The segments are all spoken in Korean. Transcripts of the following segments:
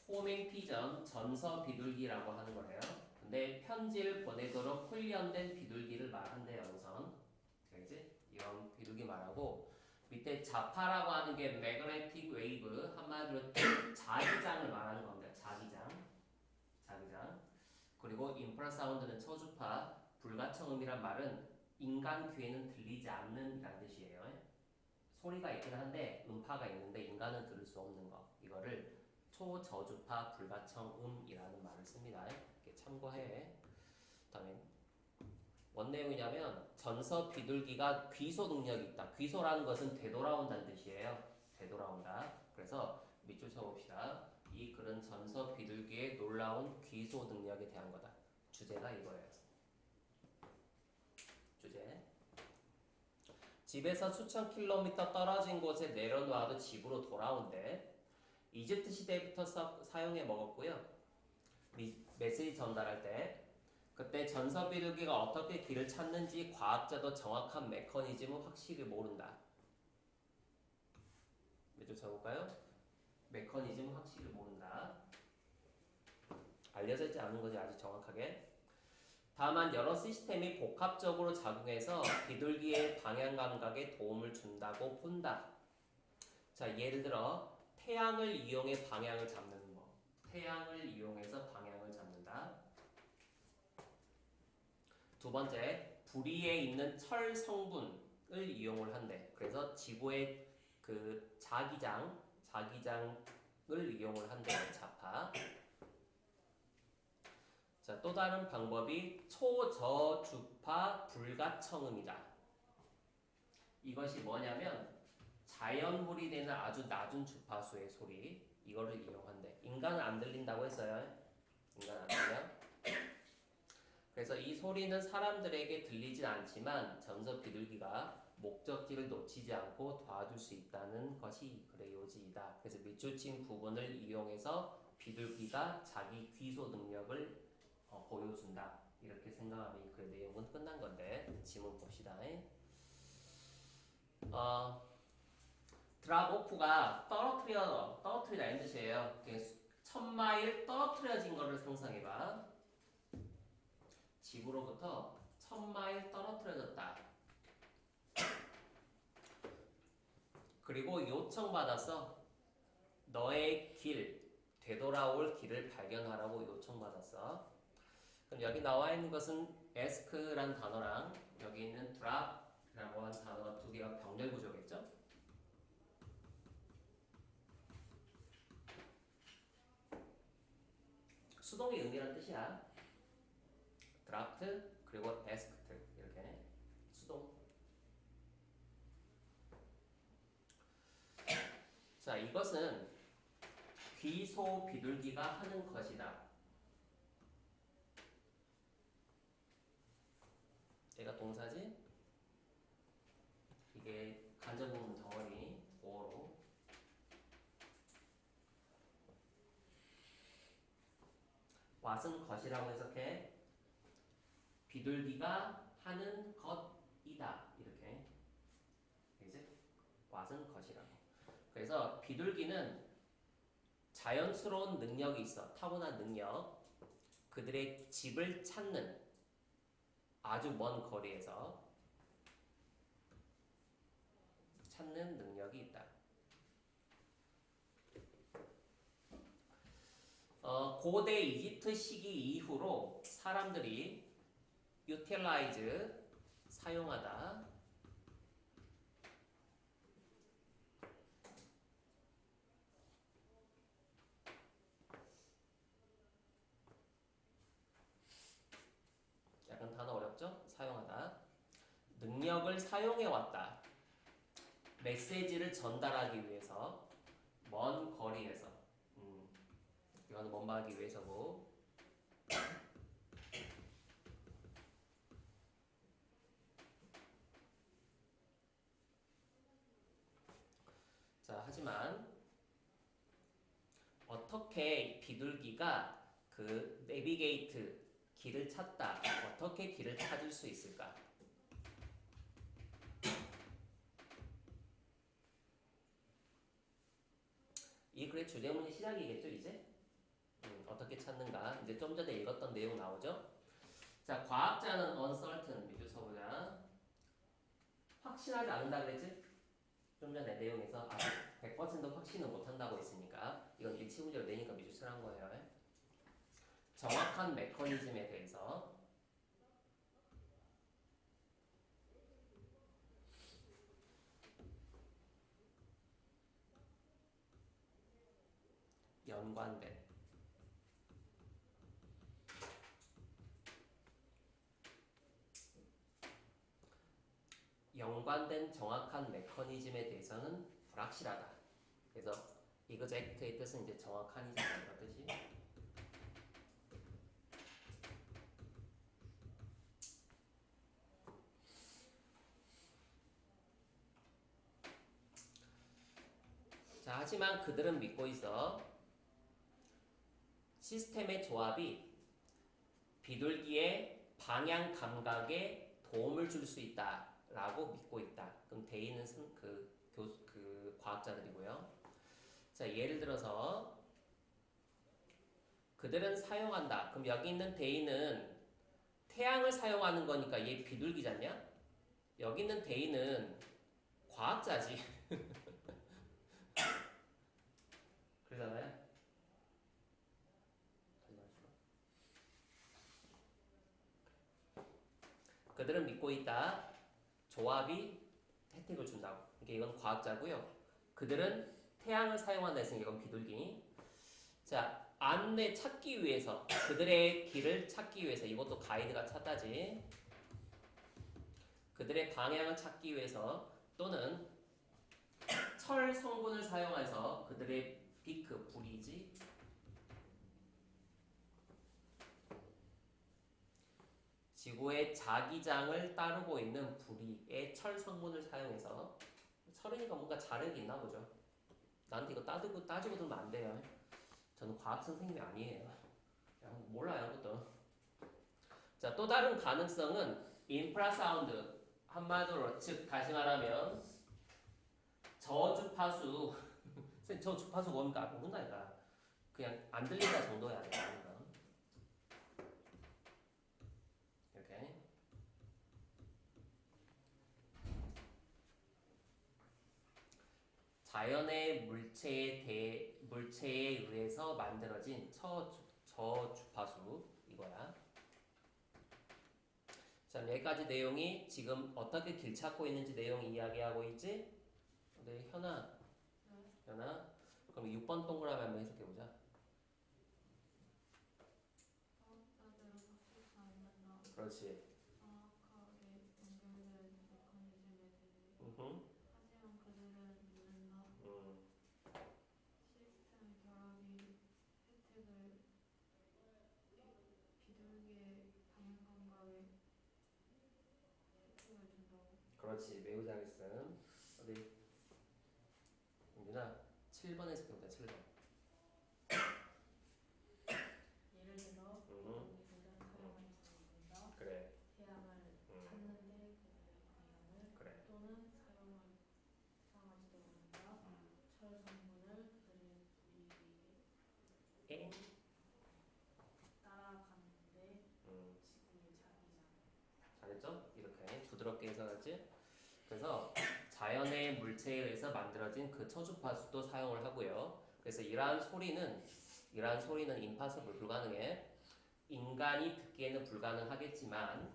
호밍 피전 전서 비둘기라고 하는 거래요. 근데 편지를 보내도록 훈련된 비둘기를 말한대요, 우선. 그지? 이런 비둘기 말하고 밑에 자파라고 하는 게 매그네틱 웨이브, 한마디로 자기장을 말하는 겁니다. 자기장. 그리고 인프라사운드는 초주파, 불가청음이란 말은 인간 귀에는 들리지 않는 이란 뜻이에요. 소리가 있긴 한데 음파가 있는데 인간은 들을 수 없는 거. 이거를 초저주파 불가청음이라는 말을 씁니다. 이렇게 참고해. 그다음에 뭔 내용이냐면 전서 비둘기가 귀소 능력이 있다. 귀소라는 것은 되돌아온다는 뜻이에요. 되돌아온다. 그래서 밑줄 쳐봅시다. 이 글은 전서 비둘기의 놀라운 귀소 능력에 대한 거다. 주제가 이거예요. 주제. 집에서 수천 킬로미터 떨어진 곳에 내려놓아도 집으로 돌아온대. 이집트 시대부터 사용해 먹었고요. 메시지 전달할 때 그때 전서 비둘기가 어떻게 길을 찾는지 과학자도 정확한 메커니즘은 확실히 모른다. 몇 줄 쳐볼까요? 메커니즘은 확실히 모른다. 알려져 있지 않은 거지 아직 정확하게. 다만 여러 시스템이 복합적으로 작용해서 비둘기의 방향 감각에 도움을 준다고 본다. 자, 예를 들어 태양을 이용해 방향을 잡는 거. 태양을 이용해서 방향을 잡는다. 두 번째, 부리에 있는 철 성분을 이용을 한대. 그래서 지구의 그 자기장을 이용을 한대. 자파. 자, 또 다른 방법이 초저주파 불가청음이다. 이것이 뭐냐면 자연물이 되는 아주 낮은 주파수의 소리, 이거를 이용한대. 인간은 안 들린다고 했어요. 인간 안 들려? 그래서 이 소리는 사람들에게 들리진 않지만 전서 비둘기가 목적지를 놓치지 않고 도와줄 수 있다는 것이 그래 요지이다. 그래서 밑줄 친 부분을 이용해서 비둘기가 자기 귀소 능력을 보여준다. 이렇게 생각하면 그 내용은 끝난 건데 지문 봅시다. 드랍오프가 떨어뜨리다 이런 뜻이에요. 1000마일 떨어뜨려진 거를 상상해봐. 집으로부터 1000마일 떨어뜨려졌다. 그리고 요청받았어. 너의 길, 되돌아올 길을 발견하라고 요청받았어. 그럼 여기 나와 있는 것은 ask라는 단어랑 여기 있는 drop라고 하는 단어 두 개가 병렬 구조겠죠? 수동의 의미라는 뜻이야. dropped 그리고 asked 이렇게 수동. 자, 이것은 귀소 비둘기가 하는 것이다. 얘가 동사지? 이게 간접부분 덩어리 보어로. what은 것이라고 해석해. 비둘기가 하는 것이다. 이렇게. 이제 what은 것이라고. 그래서 비둘기는 자연스러운 능력이 있어. 타고난 능력. 그들의 집을 찾는 아주 먼 거리에서 찾는 능력이 있다. 고대 이집트 시기 이후로 사람들이 utilize 사용하다. 약간 단어 어렵죠? 사용하다. 능력을 사용해 왔다. 메시지를 전달하기 위해서 먼 거리에서 이거는 먼바하기 위해서고. 자, 하지만 어떻게 비둘기가 그 내비게이트 길을 찾다. 어떻게 길을 찾을 수 있을까? 이 글의 주제문이 시작이겠죠, 이제? 어떻게 찾는가? 이제 좀 전에 읽었던 내용 나오죠? 자, 과학자는 uncertain. 밑줄 쳐보자. 확신하지 않는다 그랬지? 좀 전에 내용에서 100% 확신은 못한다고 했으니까 이건 일치 문제로 내니까 밑줄 쳐한 거예요. 정확한 메커니즘에 대해서 연관된 정확한 메커니즘에 대해서는 불확실하다. 그래서 exact의 뜻은 이제 정확한이라는 뜻이. 자, 하지만 그들은 믿고 있어. 시스템의 조합이 비둘기의 방향 감각에 도움을 줄 수 있다라고 믿고 있다. 그럼 대인은 그 과학자들이고요. 자, 예를 들어서 그들은 사용한다. 그럼 여기 있는 대인은 태양을 사용하는 거니까 얘 비둘기잖냐? 여기 있는 대인은 과학자지. 그러잖아요. 그들은 믿고 있다. 조합이 혜택을 준다고. 그러니까 이건 과학자고요. 그들은 태양을 사용한다 했으니까 이건 비둘기. 자, 안내 찾기 위해서 그들의 길을 찾기 위해서 이것도 가이드가 찾다지. 그들의 방향을 찾기 위해서 또는 철 성분을 사용해서 그들의 비크 불이지 지구의 자기장을 따르고 있는 부리의 철 성분을 사용해서 철이니까 뭔가 자력이 있나 보죠. 나한테 이거 따지고 들면 안 돼요. 저는 과학 선생님이 아니에요. 몰라요, 아무것도. 자, 또 다른 가능성은 인프라사운드. 한마디로 즉 다시 말하면 저주파수. 저주파수 뭡니까? 모른다니까. 그냥 안 들린다 정도야. 이렇게. 자연의 물체에 의해서 만들어진 저주파수 이거야. 자, 여기까지 내용이 지금 어떻게 길 찾고 있는지 내용 이야기하고 있지? 네, 현아. 그럼 6번 동그라미 한번 해석해보자. 그렇지. 정확하게 연결된 메커니즘에 대해 하지만 그들은 믿는다. 시스템 결합이 혜택을 비둘기의 방향 감각에 혜택을 준다고. 그렇지. 매우 잘했음. 어디? 윤준아, 7번 해석해보자. 7번. 예를 들어 비둘기들은 사용할 수 있다. 그래. 태양을 찾는데 그들의 방향을 그래. 또는 사용하지도 않는다. 철 성분을 그들의 부리에 따라가는데 지구의 자기장. 잘했죠? 이렇게 부드럽게 해석했지? 그래서 자연의 물체에 의해서 만들어진 그 초주파수도 사용을 하고요. 그래서 이러한 소리는 impossible 불가능해. 인간이 듣기에는 불가능하겠지만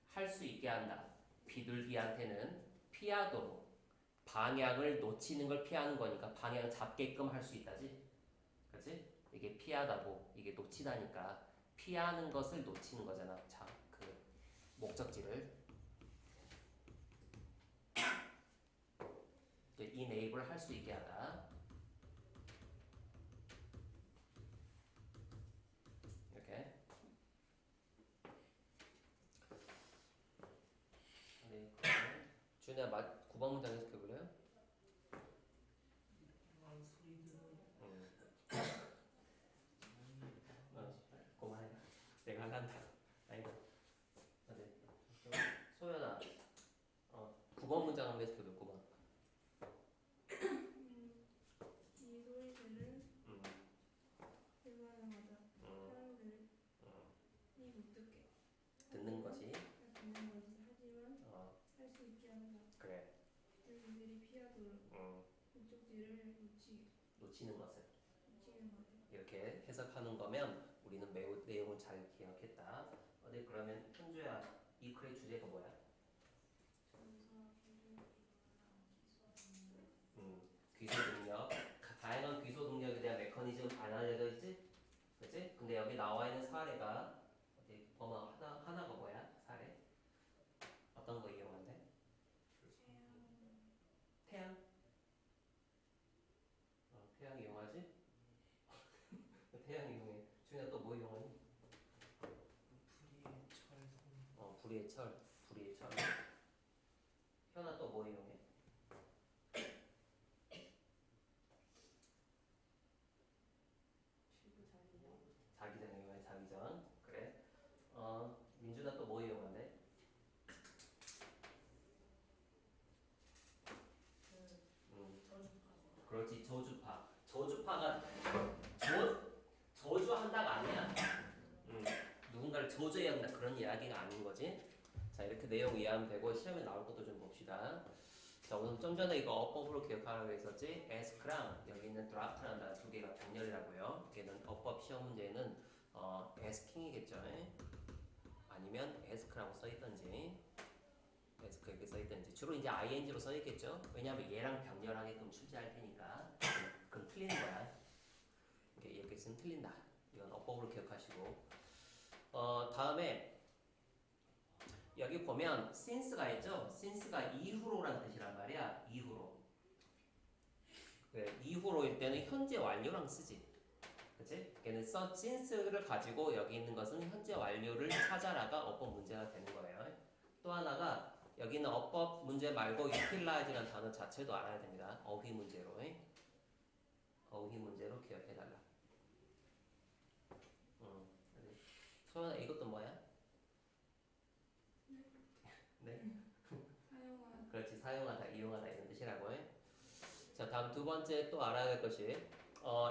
할 수 있게 한다. 비둘기한테는 피하도록 방향을 놓치는 걸 피하는 거니까 방향을 잡게끔 할 수 있다지. 그렇지? 이게 피하다고 이게 놓치다니까 피하는 것을 놓치는 거잖아. 자, 그 목적지를 enable 할 수 있게 하다. 이렇게. 네, 준이야 9번 문장 해석해볼래요? 그만해. 내가 한다. 아니다. 네. 소연아, 9번 문장 한번 해석해줘. 9번. 이 소리들은 일반화된 놓치는 것을 놓치는 거죠. 이렇게 해석하는 거면 우리는 매우 내용을 잘 기억했다. 어디 그러면 현주야 이 글의 주제가 뭐야? 전사 기술 귀소 능력. 다양한 귀소 능력에 대한 메커니즘 안 알려져 있지? 그치? 근데 여기 나와 있는 사례가 어디 보면 하나가 뭐야? 사례? 어떤 거 이용한대? 태양? 태양 이용하지? 태양 이용해. 중에 또 뭐 이용하니? 불의 철. 불의 철. 현아 또 뭐 이용해? 자기장 이용해. 자기장. 그래. 민준아 또 뭐 이용한대? 그렇지. 저주파. 저주파가 저주한다가 아니야. 누군가를 저주해야 한다 그런 이야기가 아닌 거지. 자 이렇게 내용 이해하면 되고 시험에 나올 것도 좀 봅시다. 자 오늘 좀 전에 이거 어법으로 기억하라고 했었지. ask랑 여기 있는 draft라는 두 개가 병렬이라고요. 얘는 어법 시험 문제는 asking이겠죠. 아니면 ask라고 써있던지 ask 이렇게 써있던지 주로 이제 ing로 써있겠죠. 왜냐하면 얘랑 병렬하게끔 출제할 테니까. 그럼 틀리는 거야. 이렇게 있으면 틀린다. 이건 어법으로 기억하시고. 다음에 여기 보면 since가 있죠. since가 이후로란 뜻이란 말이야. 이후로. 그래, 이후로일 때는 현재 완료랑 쓰지. 그치? 걔는 since를 가지고 여기 있는 것은 현재 완료를 찾아라가 어법 문제가 되는 거예요. 또 하나가 여기는 어법 문제 말고 utilize라는 단어 자체도 알아야 됩니다. 어휘 문제로. 어휘 문제로 기억해달라. 소연아 이것도 뭐야? 네? 사용한 그렇지. 사용하다, 이용하다 이런 뜻이라고 해. 자 다음 두 번째 또 알아야 될 것이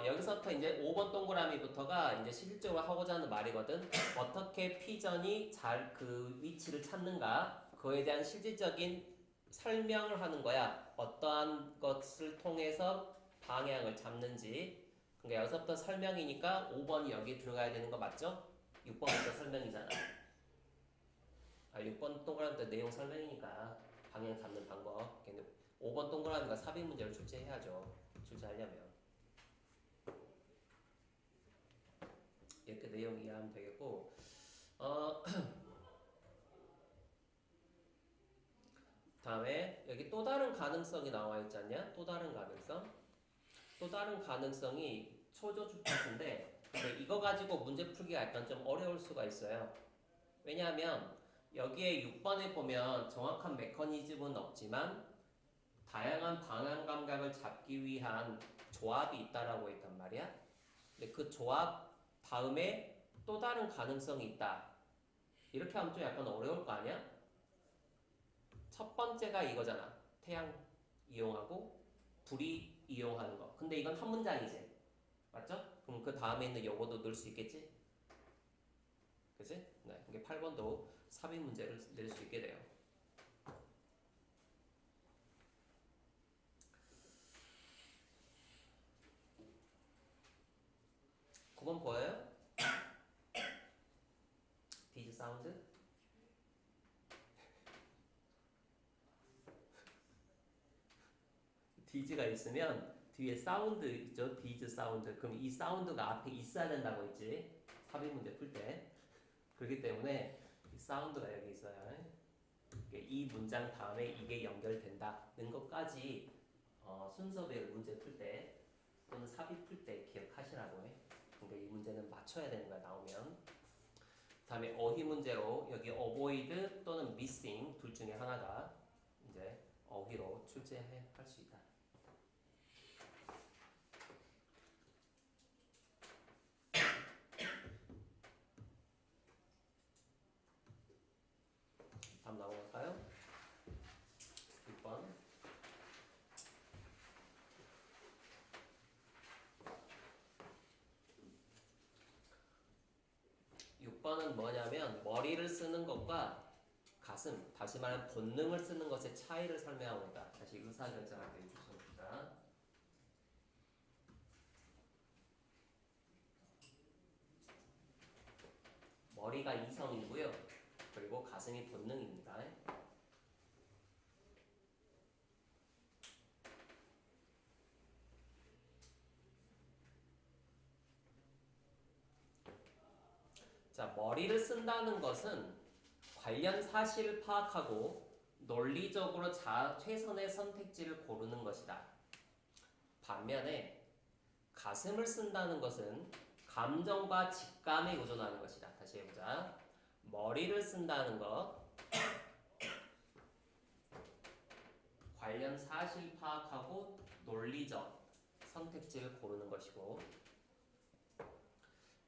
여기서부터 이제 5번 동그라미부터가 이제 실질적으로 하고자 하는 말이거든. 어떻게 피전이 잘 그 위치를 찾는가 그거에 대한 실질적인 설명을 하는 거야. 어떠한 것을 통해서 방향을 잡는지. 그러니까 여기서부터 설명이니까 5번이 여기 들어가야 되는 거 맞죠? 6번부터 설명이잖아. 6번 동그라미 내용 설명이니까 방향 잡는 방법. 5번 동그라미가 삽입 문제를 출제해야죠. 출제하려면. 이렇게 내용 이해하면 되겠고. 다음에 여기 또 다른 가능성이 나와 있지 않냐? 또 다른 가능성. 또 다른 가능성이 초저주파수인데 이거 가지고 문제 풀기가 약간 좀 어려울 수가 있어요. 왜냐하면 여기에 6번에 보면 정확한 메커니즘은 없지만 다양한 방향 감각을 잡기 위한 조합이 있다라고 했단 말이야. 근데 그 조합 다음에 또 다른 가능성이 있다. 이렇게 하면 좀 약간 어려울 거 아니야? 첫 번째가 이거잖아. 태양 이용하고 불이 이용하는 거. 근데 이건 한 문장이지. 맞죠? 그럼 그 다음에 있는 요거도 넣을 수 있겠지? 그치? 네. 이게 8번도 삽입 문제를 낼 수 있게 돼요. 그건 보여요? 디즈 사운드? 디즈가 있으면 뒤에 사운드 있죠? 디즈 사운드. 그럼 이 사운드가 앞에 있어야 된다고 했지? 삽입 문제 풀 때. 그렇기 때문에 이 사운드가 여기 있어요. 이 문장 다음에 이게 연결된다는 것까지 순서대로 문제 풀 때 또는 삽입 풀 때 기억하시라고 해. 그러니까 이 문제는 맞춰야 되는 거야 나오면. 다음에 어휘 문제로 여기 avoid 또는 missing 둘 중에 하나가 이제 어휘로 출제할 수 있다. 다음 넘어갈까요? 6번. 6번은 뭐냐면 머리를 쓰는 것과 가슴, 다시 말하면 본능을 쓰는 것의 차이를 설명하고 있다. 다시 의사결정할 때 주소입니다. 머리가 이성이고요. 그리고 가슴이 본능입니다. 자, 머리를 쓴다는 것은 관련 사실을 파악하고 논리적으로 최선의 선택지를 고르는 것이다. 반면에 가슴을 쓴다는 것은 감정과 직감에 의존하는 것이다. 다시 해보자. 머리를 쓴다는 것, 관련 사실 파악하고 논리적 선택지를 고르는 것이고,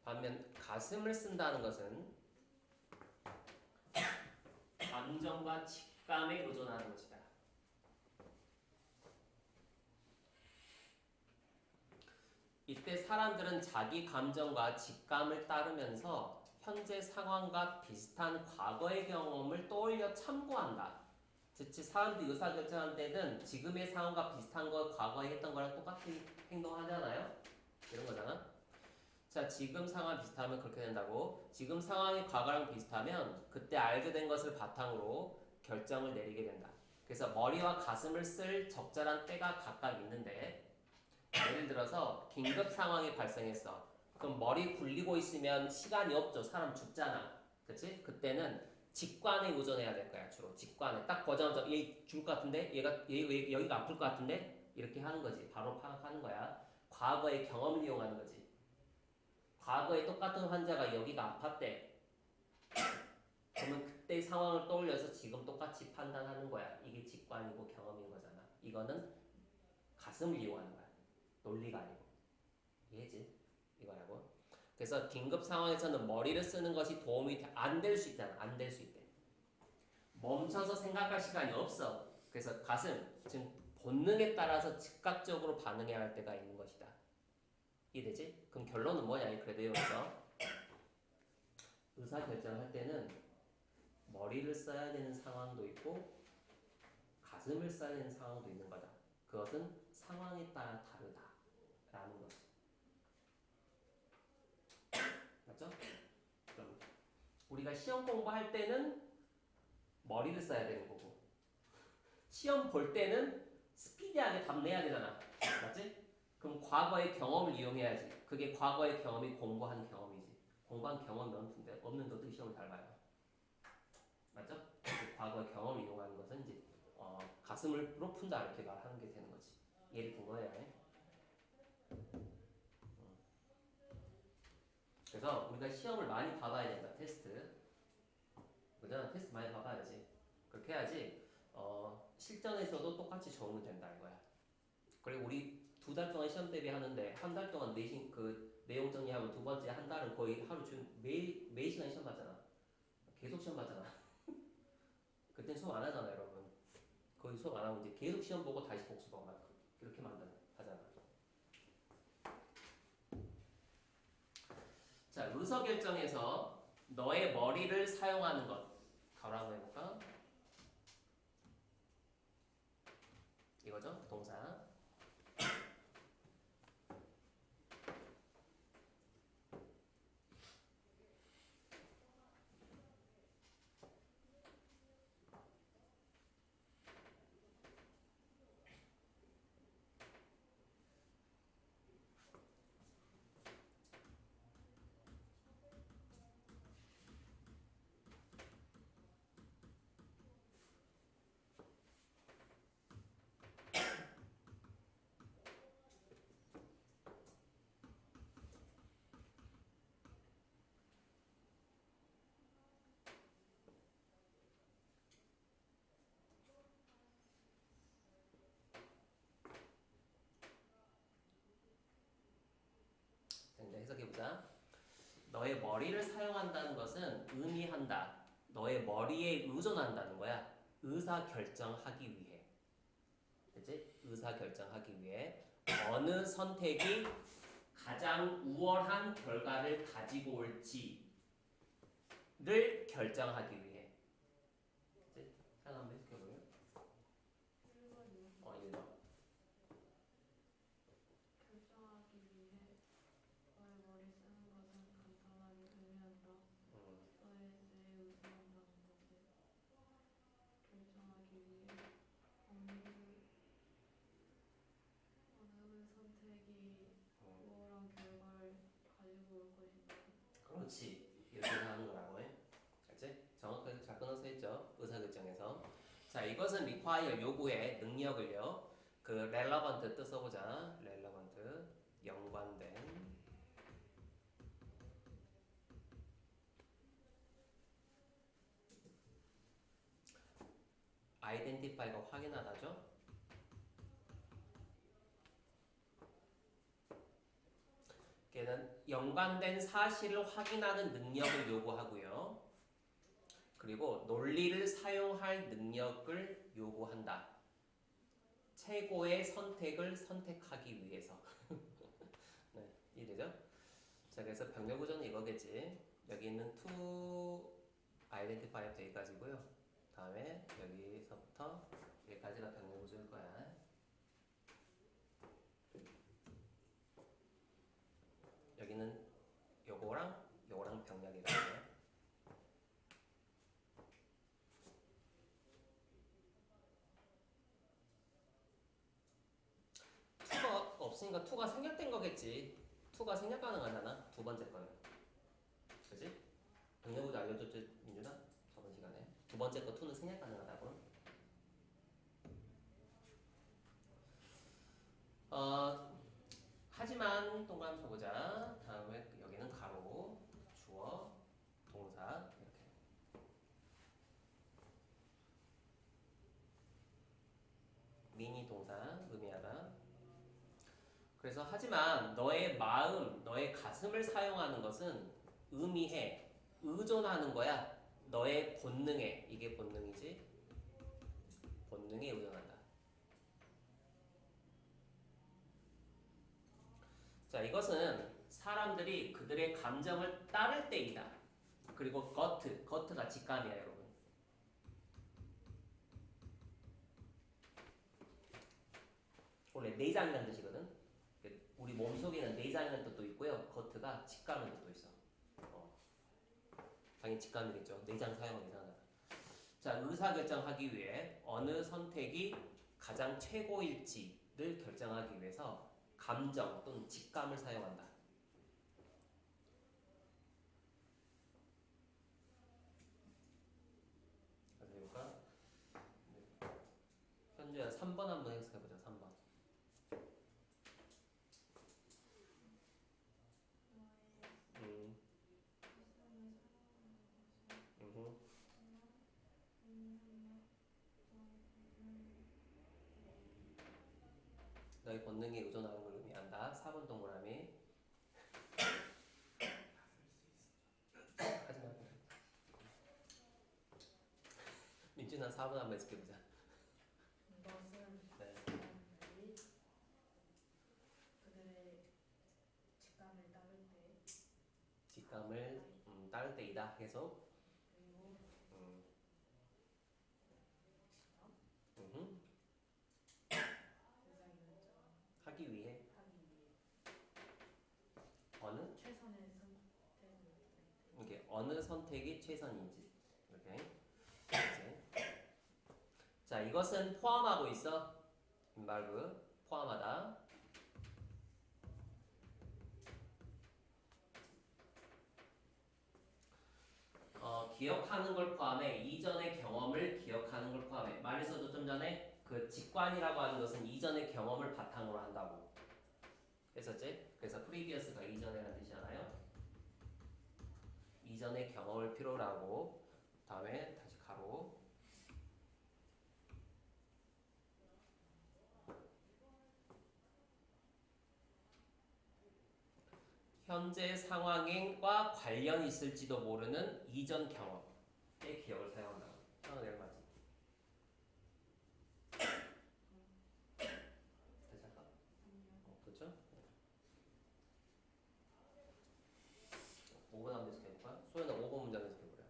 반면 가슴을 쓴다는 것은 감정과 직감에 의존하는 것이다. 이때 사람들은 자기 감정과 직감을 따르면서 현재 상황과 비슷한 과거의 경험을 떠올려 참고한다. 즉, 사람들이 의사결정할 때는 지금의 상황과 비슷한 거 과거에 했던 거랑 똑같은 행동하잖아요. 이런 거잖아. 자, 지금 상황 비슷하면 그렇게 된다고. 지금 상황이 과거랑 비슷하면 그때 알게 된 것을 바탕으로 결정을 내리게 된다. 그래서 머리와 가슴을 쓸 적절한 때가 각각 있는데, 예를 들어서 긴급 상황이 발생했어. 그럼 머리 굴리고 있으면 시간이 없죠. 사람 죽잖아. 그치? 그때는 직관에 의존해야 될 거야. 주로 직관에 딱 보자마자 얘 죽을 것 같은데? 얘 여기가 아플 것 같은데? 이렇게 하는 거지. 바로 파악하는 거야. 과거의 경험을 이용하는 거지. 과거에 똑같은 환자가 여기가 아팠대. 그러면 그때 상황을 떠올려서 지금 똑같이 판단하는 거야. 이게 직관이고 경험인 거잖아. 이거는 가슴을 이용하는 거야. 논리가 아니고. 이해지? 이거라고. 그래서 긴급 상황에서는 머리를 쓰는 것이 도움이 안 될 수 있잖아. 안 될 수 있대. 멈춰서 생각할 시간이 없어. 그래서 가슴, 지금 본능에 따라서 즉각적으로 반응해야 할 때가 있는 것이다. 이해되지? 그럼 결론은 뭐냐? 이 그래도여기서 의사결정을 할 때는 머리를 써야 되는 상황도 있고 가슴을 써야 되는 상황도 있는 거다. 그것은 상황에 따라 다르다라는 거지. 맞죠? 그럼 우리가 시험 공부할 때는 머리를 써야 되는 거고, 시험 볼 때는 스피디하게 답 내야 되잖아. 맞지? 그럼 과거의 경험을 이용해야지. 그게 과거의 경험이 공부한 경험이지. 공부한 경험이 없는데 어떻게 시험을 잘 봐요? 맞죠? 그 과거의 경험을 이용하는 것은 이제 가슴으로 푼다 이렇게 말하는 게 되는 거지. 이해를 된 거예요. 그래서 우리가 시험을 많이 봐봐야 된다. 테스트. 그죠? 테스트 많이 봐봐야지. 그렇게 해야지 실전에서도 똑같이 적응이 된다 이거야. 그리고 우리 2달 동안 시험 대비하는데 한 달 동안 내신 그 내용 정리하면 두 번째 한 달은 거의 하루 중 매일 시간 시험 봤잖아. 계속 시험 봤잖아. 그땐 수업 안 하잖아 여러분. 거의 수업 안 하고 이제 계속 시험 보고 다시 복습하고 막 이렇게 하잖아. 자, 의사결정에서 너의 머리를 사용하는 것. 가로 한번 해볼까? 이거죠? 동사. 자, 이제 해석해보자. 너의 머리를 사용한다는 것은 의미한다. 너의 머리에 의존한다는 거야. 의사결정하기 위해. 그치? 의사결정하기 위해 어느 선택이 가장 우월한 결과를 가지고 올지를 결정하기 위해. 그치? 하나 한번 해석해볼래? 1번이요. 1번. 결정하기 위해 너의 머리 쓰는 것은 간단하게 의미한다. 음. 조치 이렇게 하는 거라고 해. 알지? 정확하게 잘 끊어서 했죠. 의사결정에서. 자, 이것은 require 요구의 능력을요. 그 relevant 뜻 써보자. relevant 연관된 identify가 확인하다죠. 걔는 연관된 사실을 확인하는 능력을 요구하고요. 그리고 논리를 사용할 능력을 요구한다. 최고의 선택을 선택하기 위해서. 네, 이해되죠? 자, 그래서 병렬 구조는 이거겠지. 여기 있는 to identify부터 여기까지고요. 다음에 여기서부터 여기까지가 병렬 구조일 거야. 여기는 요거랑 병렬이라고요. 투가 없으니까 투가 생략된 거겠지. 투가 생략 가능하잖아. 두 번째 거는. 그지? 병렬구조 알려줬죠, 민준아? 저번 시간에. 두 번째 거 투는 생략 가능하다고. 하지만 동그라미 쳐보자. 다음에 여기는 가로, 주어, 동사 이렇게. 미니 동사 의미하다. 그래서 하지만 너의 마음, 너의 가슴을 사용하는 것은 의미해, 의존하는 거야. 너의 본능에. 이게 본능이지. 본능에 의존한다. 자, 이것은 사람들이 그들의 감정을 따를 때이다. 그리고 거트가 직감이야, 여러분. 원래 내장이라는 뜻이거든. 우리 몸속에는 내장이라는 뜻도 있고요. 거트가 직감이라는 뜻도 있어. 당연히 직감이겠죠. 내장 사용을 이상하다. 자, 의사결정하기 위해 어느 선택이 가장 최고일지를 결정하기 위해서 감정 또는 직감을 사용한다. 그래서 해볼까? 현주야 3번 한번 해석해보자. 3번. 너의 본능에 의존하는 걸 의미한다. 4번 동그라미. 하지마. 민준아 4번 한번 해석해보자. 이것은 네. 사람들이 그들의 직감을 따를 때 직감을 따를 때이다. 계속. 그리고 의사결정 하기 위해 하기 위해 어느 최선의 선택을 할 때. 이게 어느 선택이 최선인지 이렇게. 이제. 자, 이것은 포함하고 있어. 인발브 포함하다. 기억하는 걸 포함해. 이전의 경험을 기억하는 걸 포함해. 말했어도 좀 전에 그 직관이라고 하는 것은 이전의 경험을 바탕으로 한다고 했었지? 그래서 previous가 이전에라는 뜻이잖아요. 이전의 경험을 필요로 하고 다음에 다시 가로. 현재 상황과 관련이 있을지도 모르는 이전 경험의 기억을 사용한다고. 내가 맞지? 다시 할까? 그렇죠? 5번 한번 해석해볼까? 소연아 5번 문장 해석해보래.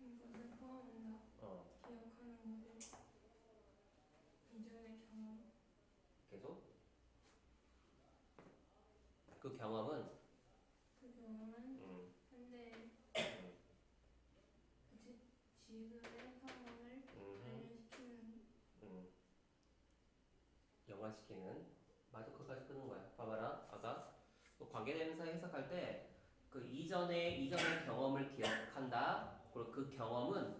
이것을 포함한다. 기억하는 것을 이전의 경험. 계속. 그 경험은 그 경험은 현재 지금의 상황을 관련시키는. 연관시키는. 맞아, 그까지 끄는 거야. 봐봐라. 아까 관계대명사 해석할 때 그 이전의 경험을 기억한다. 그리고 그 경험은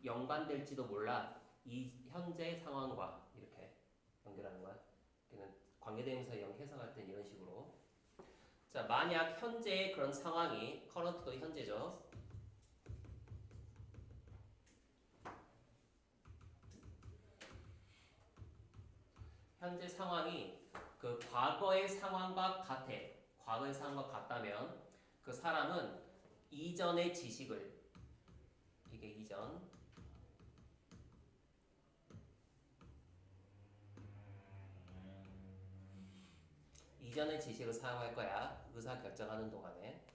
연관될지도 몰라. 이 현재 상황과 이렇게 연결하는 거야. 그는 관계대명사 해석할 땐 이런 식으로. 자, 만약 현재의 그런 상황이 current도 현재죠. 현재 상황이 그 과거의 상황과 같아. 과거의 상황과 같다면 그 사람은 이전의 지식을 이게 이전의 지식을 사용할 거야. 의사 결정하는 동안에.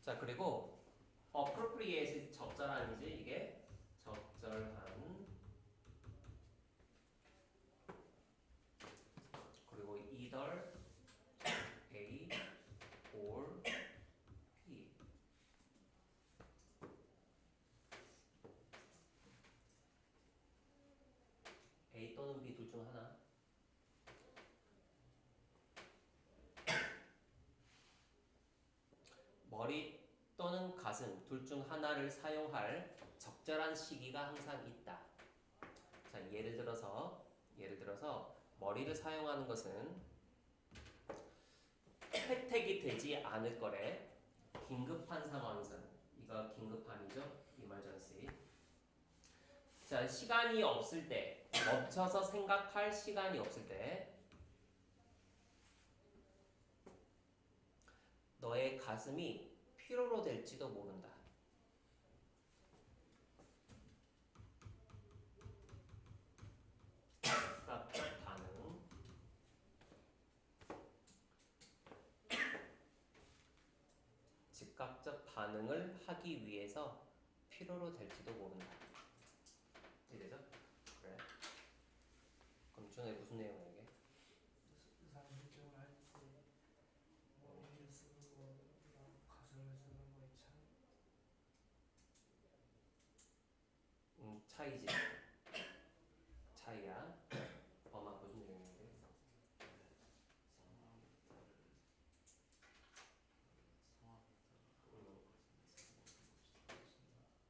자, 그리고 appropriate이 적절한지 이게 적절한 그리고 either A or B A 또는 B 둘 중 하나. 머리 또는 가슴 둘 중 하나를 사용할 적절한 시기가 항상 있다. 자, 예를 들어서 머리를 사용하는 것은 혜택이 되지 않을 거래. 긴급한 상황에서는. 이거 긴급함이죠. emergency. 자, 시간이 없을 때, 멈춰서 생각할 시간이 없을 때 너의 가슴이 피로로 될지도 모른다. 즉각적 반응. 즉각적 반응을 하기 위해서 필요로 될지도 모른다. 이해되죠? 그래. 그럼 중에 무슨 내용이야 이게? 의사 결정을 할 때 머리를 쓰는 거랑 가슴을 쓰는 거의 차이? 차이지. 차이야. 엄마 무슨 내용인데?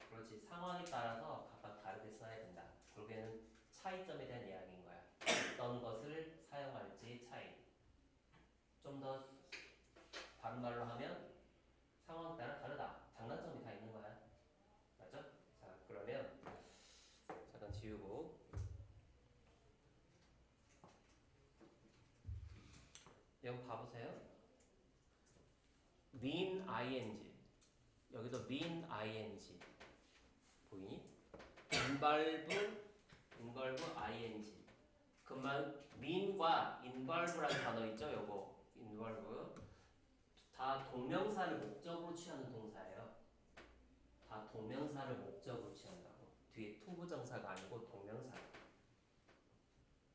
그렇지. 상황에 따라서 각각 다르게 써야 된다. 결국에는 차이점에 대한 이야기인 거야. 어떤 것을 사용할지 차이. 좀 더 다른 말로 하면 상황에 따라 다르다. 장단점이 다 있는 거야. 맞죠? 자, 그러면 잠깐 지우고 여기 봐보세요. mean ing 여기도 mean ing 보이니? involve ing 그만 mean과 involve라는 단어 있죠? 요거 involve 다 동명사를 목적으로 취하는 동사예요. 다 동명사를 목적으로 취한다고. 뒤에 투부정사가 아니고 동명사.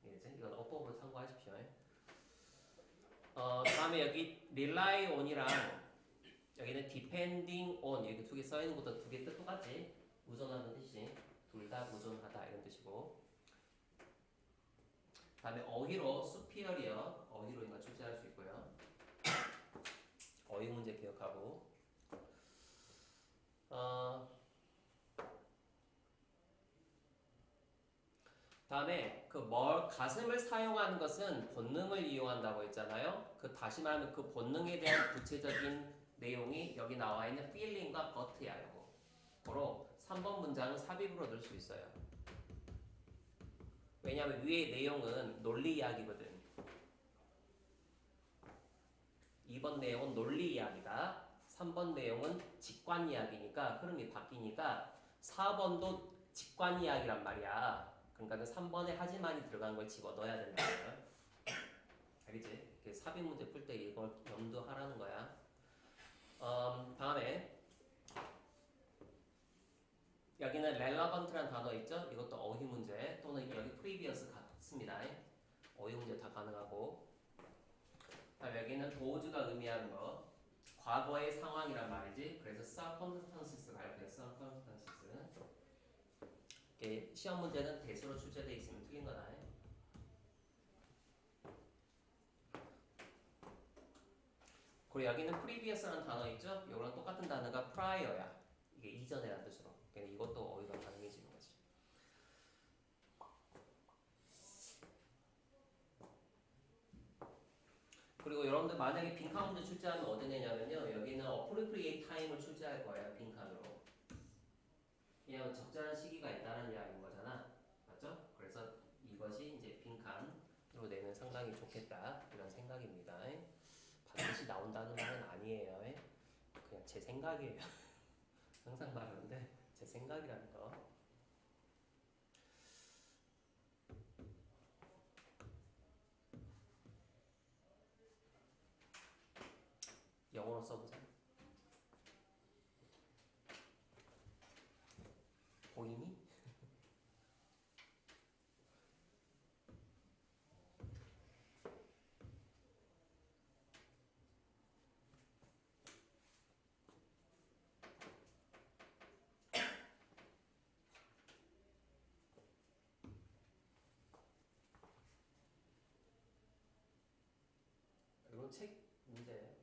이해되지? 이건 어법으로 참고하십시오. 다음에 여기 rely on이랑 여기는 depending on 이렇게 두 개 써 있는 것도 두 개 뜻 똑같지? 의존하는 뜻이 둘 다 의존하다 이런 뜻이고. 다음에 어휘로 superior 어휘로 이거 출제할 수 있고요. 어휘 문제 기억하고. 다음에 그 가슴을 사용하는 것은 본능을 이용한다고 했잖아요. 그 다시 말하면 그 본능에 대한 구체적인 내용이 여기 나와 있는 feeling과 gut야 이거. 고로 3번 문장은 삽입으로 넣을 수 있어요. 왜냐하면 위의 내용은 논리 이야기거든. 2번 내용은 논리 이야기다. 3번 내용은 직관 이야기니까 흐름이 바뀌니까 4번도 직관 이야기란 말이야. 그러니까 3번에 하지만이 들어간 걸 집어넣어야 된다. 알겠지? 삽입 문제 풀 때 이걸 염두하라는 거야. 다음에 여기는 relevant라는 단어 있죠? 이것도 어휘 문제 또는 여기 previous 같습니다. 어휘 문제 다 가능하고. 여기는 도주가 의미하는 거 과거의 상황이란 말이지. 그래서 circumstances가 이렇게 circumstances. 시험 문제는 대수로 출제되어 있으면 틀린 거다. 그리고 여기는 previous라는 단어 있죠? 이거랑 똑같은 단어가 prior야. 이게 이전이라는 뜻으로. 그러니까 이것도 어휘가 가능해지는 거지. 그리고 여러분들 만약에 빈칸 문제 출제하면 어디 내냐면요. 여기는 appropriate time을 출제할 거예요. 빈칸으로. 왜냐면 적절한 시기가 있다는 이야기인 거잖아. 맞죠? 그래서 이것이 이제 빈칸으로 내면 상당히 좋겠다. 이런 생각입니다. 반드시 나온다는 말은 아니에요. 그냥 제 생각이에요. 항상 말하는데 제 생각이라는 거. 영어로 써보자. 보이니? 이건 책 문제예요.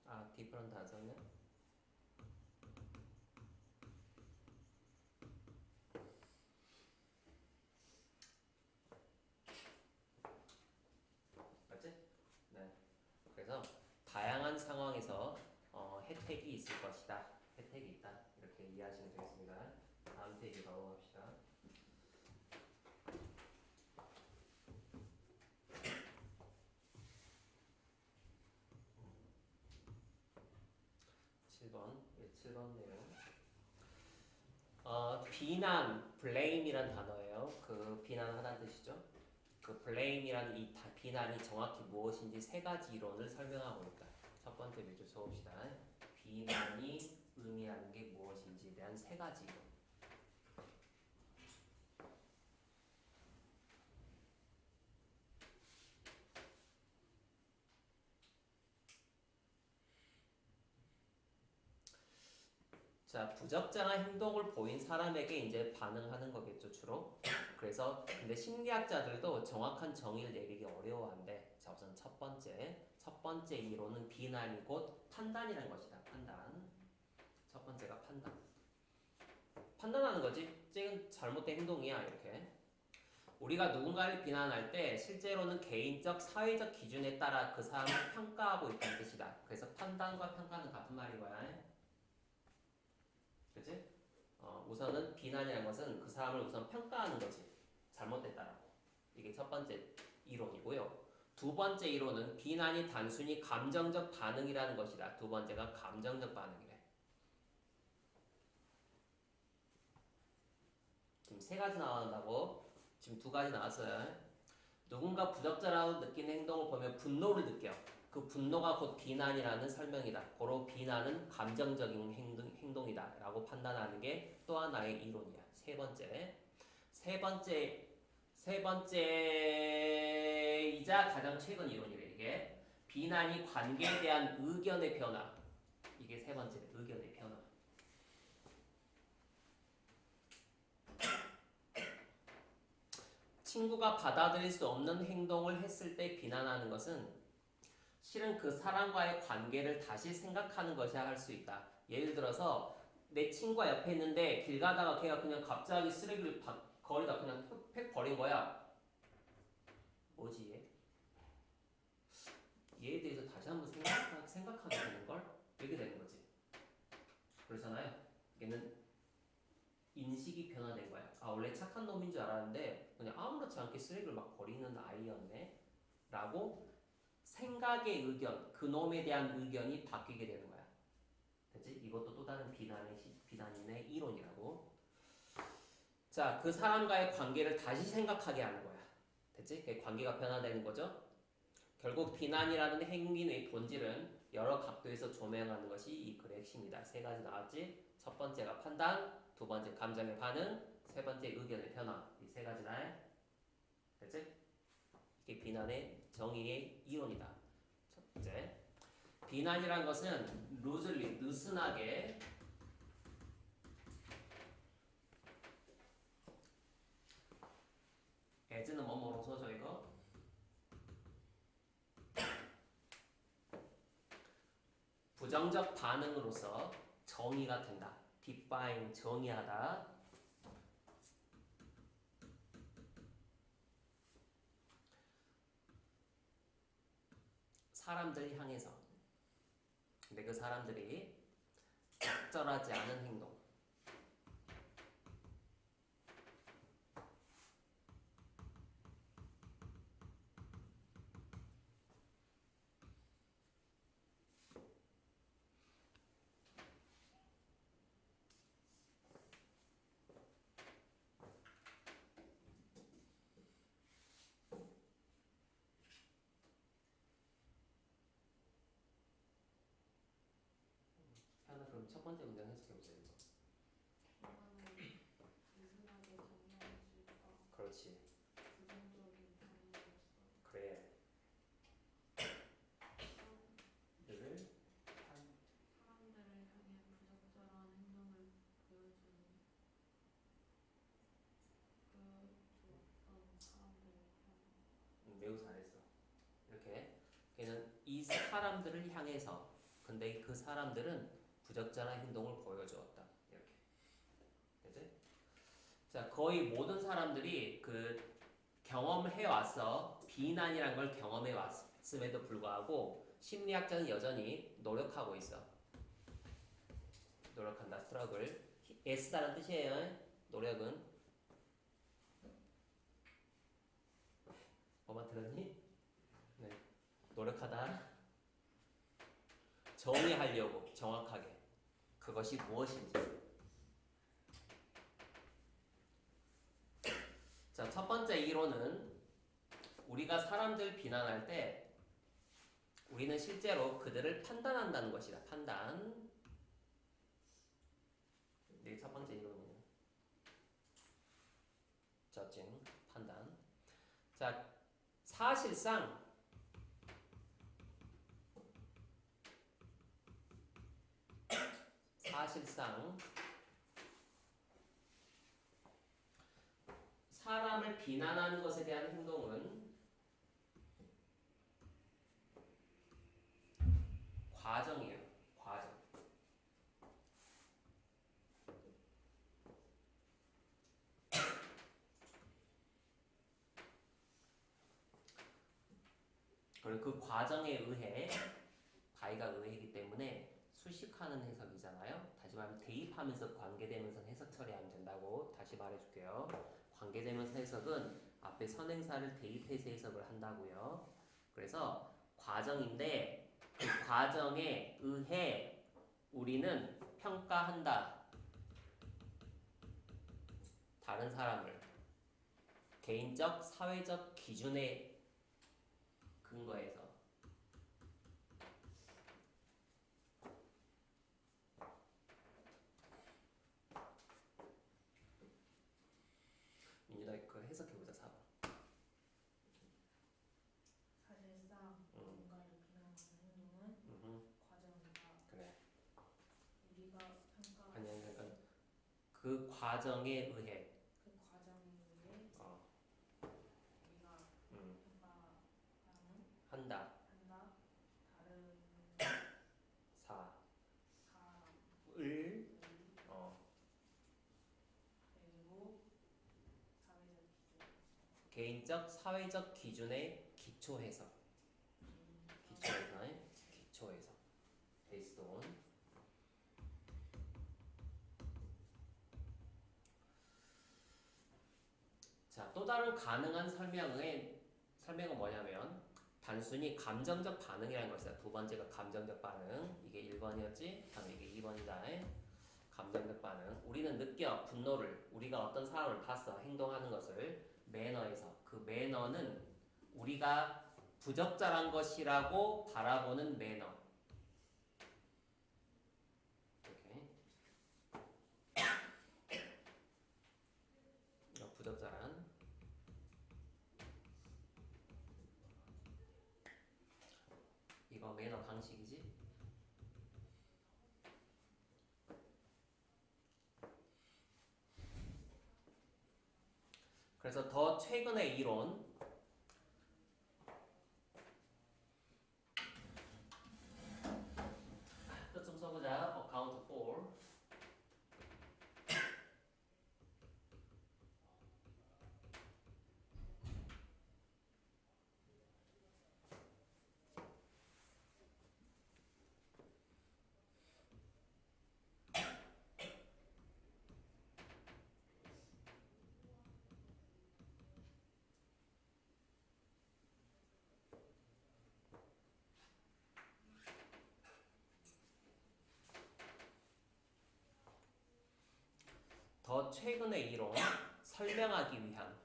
아, different 단서는? 맞지? 네. 그래서 다양한 상황에서 혜택이 있을 것이다. 혜택이 있다. 이렇게 이해하시면 되겠습니다. 다음 페이지 넘어갑시다. 예, 7번 내용. 비난, blame이란 단어예요. 그 비난하다는 뜻이죠. 그 blame이란 이 비난이 정확히 무엇인지 세 가지 이론을 설명하고 있다. 첫 번째 몇 줄 써봅시다. 비난이 의미하는 게 무엇인지에 대한 세 가지 이론. 자, 부적절한 행동을 보인 사람에게 이제 반응하는 거겠죠, 주로. 그래서 근데 심리학자들도 정확한 정의를 내리기 어려워한대. 자, 우선 첫 번째 이론은 비난이 곧 판단이라는 것이다. 판단. 첫 번째가 판단. 판단하는 거지. 쟤는 잘못된 행동이야, 이렇게. 우리가 누군가를 비난할 때 실제로는 개인적, 사회적 기준에 따라 그 사람을 평가하고 있다는 뜻이다. 그래서 판단과 평가는 같은 말인 거야. 그치? 우선은 비난이라는 것은 그 사람을 우선 평가하는 거지. 잘못됐다라고. 이게 첫 번째 이론이고요. 두 번째 이론은 비난이 단순히 감정적 반응이라는 것이다. 두 번째가 감정적 반응이래. 지금 세 가지 나온다고. 지금 두 가지 나왔어요. 누군가 부적절하다고 느끼는 행동을 보면 분노를 느껴. 그 분노가 곧 비난이라는 설명이다. 고로 비난은 감정적인 행동이다 라고 판단하는 게 또 하나의 이론이야. 세 번째이자 가장 최근 이론이래. 이게 비난이 관계에 대한 의견의 변화. 이게 세 번째 의견의 변화. 친구가 받아들일 수 없는 행동을 했을 때 비난하는 것은 실은 그 사람과의 관계를 다시 생각하는 것이야 할 수 있다. 예를 들어서 내 친구가 옆에 있는데 길 가다가 걔가 그냥 갑자기 쓰레기를 거리다 그냥 팩 버린 거야. 뭐지 얘? 얘에 대해서 다시 한번 생각하게 되는 걸? 이렇게 되는 거지. 그렇잖아요. 얘는 인식이 변화된 거야. 아 원래 착한 놈인 줄 알았는데 그냥 아무렇지 않게 쓰레기를 막 버리는 아이였네 라고 생각의 의견, 그놈에 대한 의견이 바뀌게 되는 거야. 됐지? 이것도 또 다른 비난인의 이론이라고. 자, 그 사람과의 관계를 다시 생각하게 하는 거야. 됐지? 그 관계가 변화되는 거죠. 결국 비난이라는 행위의 본질은 여러 각도에서 조명하는 것이 이 글의 핵심이다. 세 가지 나왔지? 첫 번째가 판단, 두 번째 감정의 반응, 세 번째 의견의 변화. 이 세 가지다. 됐지? 이게 비난의 정의의 이론이다. 첫 번째. 비난이란 것은 루즐리, 느슨하게 as는 뭐뭐로 써져 이거? 부정적 반응으로서 정의가 된다. define, 정의하다. 사람들 향해서. 근데 그 사람들이 적절하지 않은 행동. 하나 그럼 첫 번째 문장 해석해보세요. 비난을 느슨하게 정의할 수 있다. 그렇지. 부정적인 반응으로서 그래. 를 사람들을 향해 부적절한 행동을 보여주는 그 사람들을 향해 매우 잘했어. 이렇게 걔는 이 사람들을 향해서 근데 그 사람들은 부적절한 행동을 보여주었다. 이렇게. 그지? 자, 거의 모든 사람들이 그 경험해 왔어. 비난이란 걸 경험해 왔음에도 불구하고 심리학자는 여전히 노력하고 있어. 노력한다. 스트러글. 애쓰다는 뜻이에요. 노력은. 뭐만 들었니? 네. 노력하다. 정의하려고 정확하게 그것이 무엇인지. 자, 첫 번째 이론은 우리가 사람들 비난할 때 우리는 실제로 그들을 판단한다는 것이다. 판단. 이게 첫 번째 이론이에요. judging, 판단. 자, 사실상 사람을 비난하는 것에 대한 행동은 과정이에요. 과정. 그리고 그 과정에 의해 바이가 의해이기 때문에 수식하는 해석이잖아요. 다시 말하면 대입하면서 관계되면서 해석 처리하면 된다고 다시 말해줄게요. 관계되면서 해석은 앞에 선행사를 대입해서 해석을 한다고요. 그래서 과정인데 그 과정에 의해 우리는 평가한다. 다른 사람을 개인적, 사회적 기준에 근거해서 민준아 그 해석해보자. 4번. 사실상 뭔가를 비난하는 행동은 과정이다. 그래. 우리가 평가 아니 그러니까 그 과정에 의해 그 과정에 의해 어, 우리가 평가하는 한다. 개인적 사회적 기준에 기초해서 based on. 자, 또 다른 가능한 설명은 뭐냐면 단순히 감정적 반응이라는 것이다. 두 번째가 감정적 반응. 이게 1번이었지? 다음에 이게 2번이다. 감정적 반응. 우리는 느껴 분노를. 우리가 어떤 사람을 봤어. 행동하는 것을 매너에서. 그 매너는 우리가 부적절한 것이라고 바라보는 매너. 이렇게. 부적절한. 이거 매너 방식이지? 그래서 더 최근의 이론, 또 좀 써보자. account for. 더 최근의 이론, 설명하기 위한,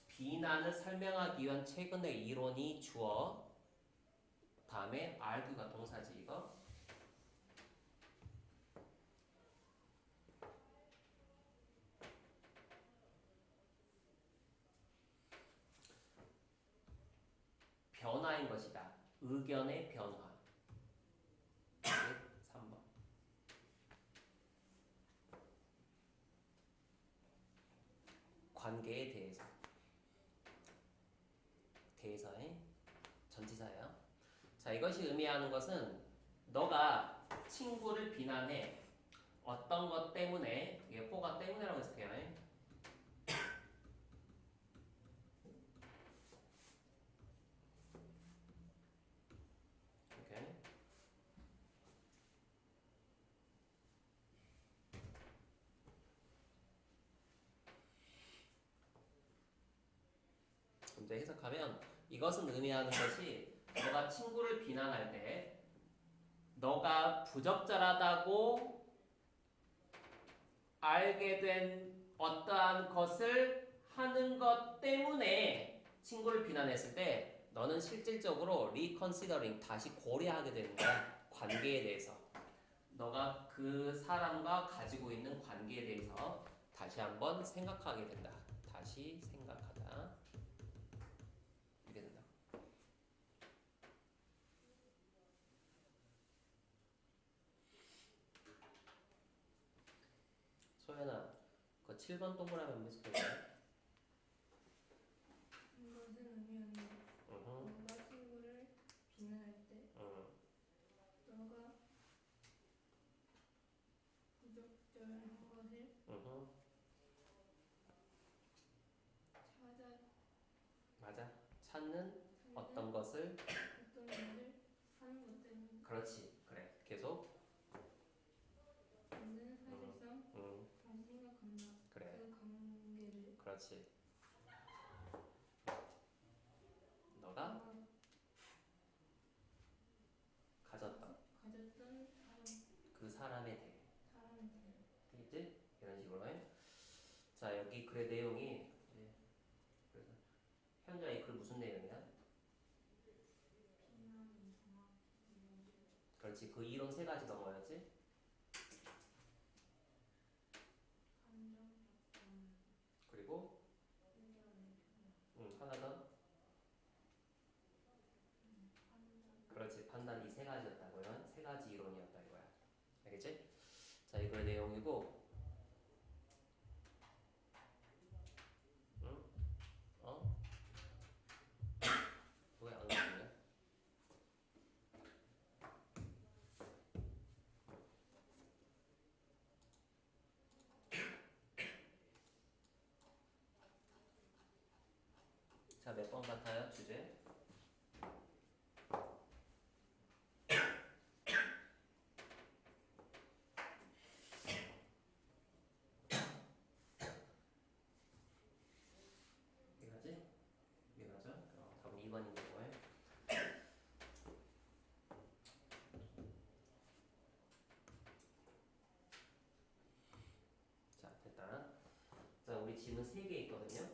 비난을 설명하기 위한 최근의 이론이 주어. 다음에 argue가 동사지 이거. 변화인 것이다. 의견의 변화. 3번. 관계에 대해서의 전치사예요. 자, 이것이 의미하는 것은 너가 친구를 비난해. 어떤 것 때문에, 이게 뭐가 때문에라고 해석해요. 오케이. 이제 해석하면 이것은 의미하는 것이 너가 친구를 비난할 때 너가 부적절하다고 알게 된 어떠한 것을 하는 것 때문에 친구를 비난했을 때 너는 실질적으로 reconsidering, 다시 고려하게 되는 거야. 관계에 대해서. 너가 그 사람과 가지고 있는 관계에 대해서 다시 한번 생각하게 된다. 다시 생각하다. 이게 된다. 소연아, 그 7번 동그라미 무슨 소리야? 이것은 의미하는 너가 친구를 비난할 때 너가 부적절한 것을 맞아. 찾는 어떤 것을 하는 것 때문에. 그렇지. 그래. 계속. 너는 사실상 다시 생각한다. 그래. 그 관계를. 그렇지. 너가 가졌던 그 사람에 대해. 알겠지? 이런 식으로 해. 자, 여기 글의 내용이 그래서 현주야, 이 글 무슨 내용이야? 그렇지. 그 이론 세 가지가 뭐였지? 그리고 하나 더. 그렇지. 판단, 이 세 가지였다고요. 세 가지 이론이었다 이거야. 알겠지? 자, 이거의 내용이고. 왜 안 그러냐? 자, 몇 번 같아요, 주제? 이거지? 이거죠? 답은 2번인 거고요. 자, 됐다. 자, 우리 지문 3개 있거든요.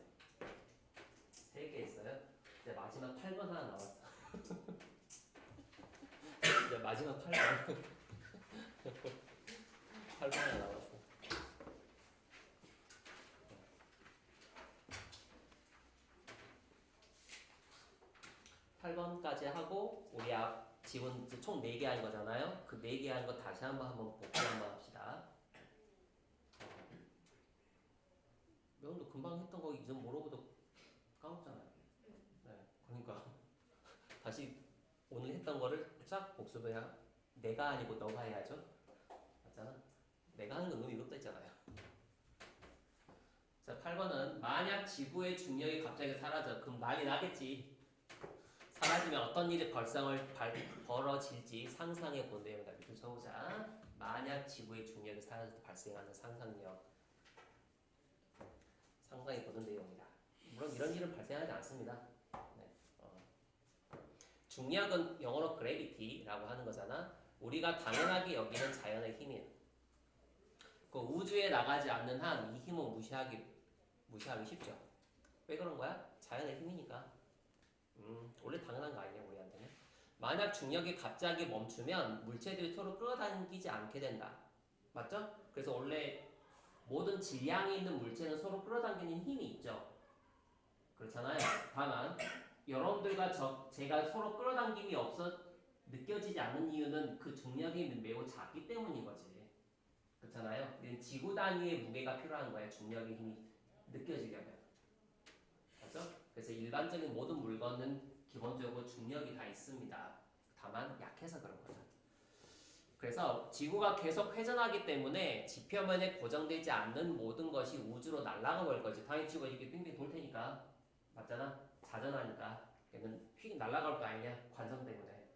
3개 있어요. 이제 마지막 8번 하나 나왔어. 이제 마지막 8번. 8번 하나 나왔어. 8번까지 하고 우리 지문 이제 총 4개 한 거잖아요. 그 4개 한 거 다시 한번 복습 한번 합시다. 여러분도 금방 했던 거 이전 모르고도 까먹잖아요. 네, 그러니까 다시 오늘 했던 거를 쫙 복습해야 내가 아니고 너가 해야죠. 맞잖아. 내가 하는 건 너무 의미 없다 했잖아요. 자, 8번은 만약 지구의 중력이 갑자기 사라져 그럼 난리 나겠지. 사라지면 어떤 일이 벌어질지 상상해 본 내용이다. 밑줄 쳐보자. 만약 지구의 중력이 사라질 때 발생하는 상상력. 상상해 보는 내용이다. 물론 이런 일은 발생하지 않습니다. 네. 중력은 영어로 gravity라고 하는 거잖아. 우리가 당연하게 여기는 자연의 힘이에요. 그 우주에 나가지 않는 한 이 힘은 무시하기 쉽죠. 왜 그런 거야? 자연의 힘이니까. 원래 당연한 거 아니냐 우리한테는. 만약 중력이 갑자기 멈추면 물체들이 서로 끌어당기지 않게 된다. 맞죠? 그래서 원래 모든 질량이 있는 물체는 서로 끌어당기는 힘이 있죠. 그렇잖아요. 다만 여러분들과 제가 서로 끌어당김이 느껴지지 않는 이유는 그 중력이 매우 작기 때문인 거지. 그렇잖아요. 지구 단위의 무게가 필요한 거예요. 중력의 힘이 느껴지려면. 맞죠? 그래서 일반적인 모든 물건은 기본적으로 중력이 다 있습니다. 다만 약해서 그런 거죠. 그래서 지구가 계속 회전하기 때문에 지표면에 고정되지 않는 모든 것이 우주로 날아가 버릴 거지. 당연히 지구가 이렇게 빙빙 돌 테니까. 맞잖아? 자전하니까. 얘는 휙 날아갈 거 아니냐? 관성 때문에.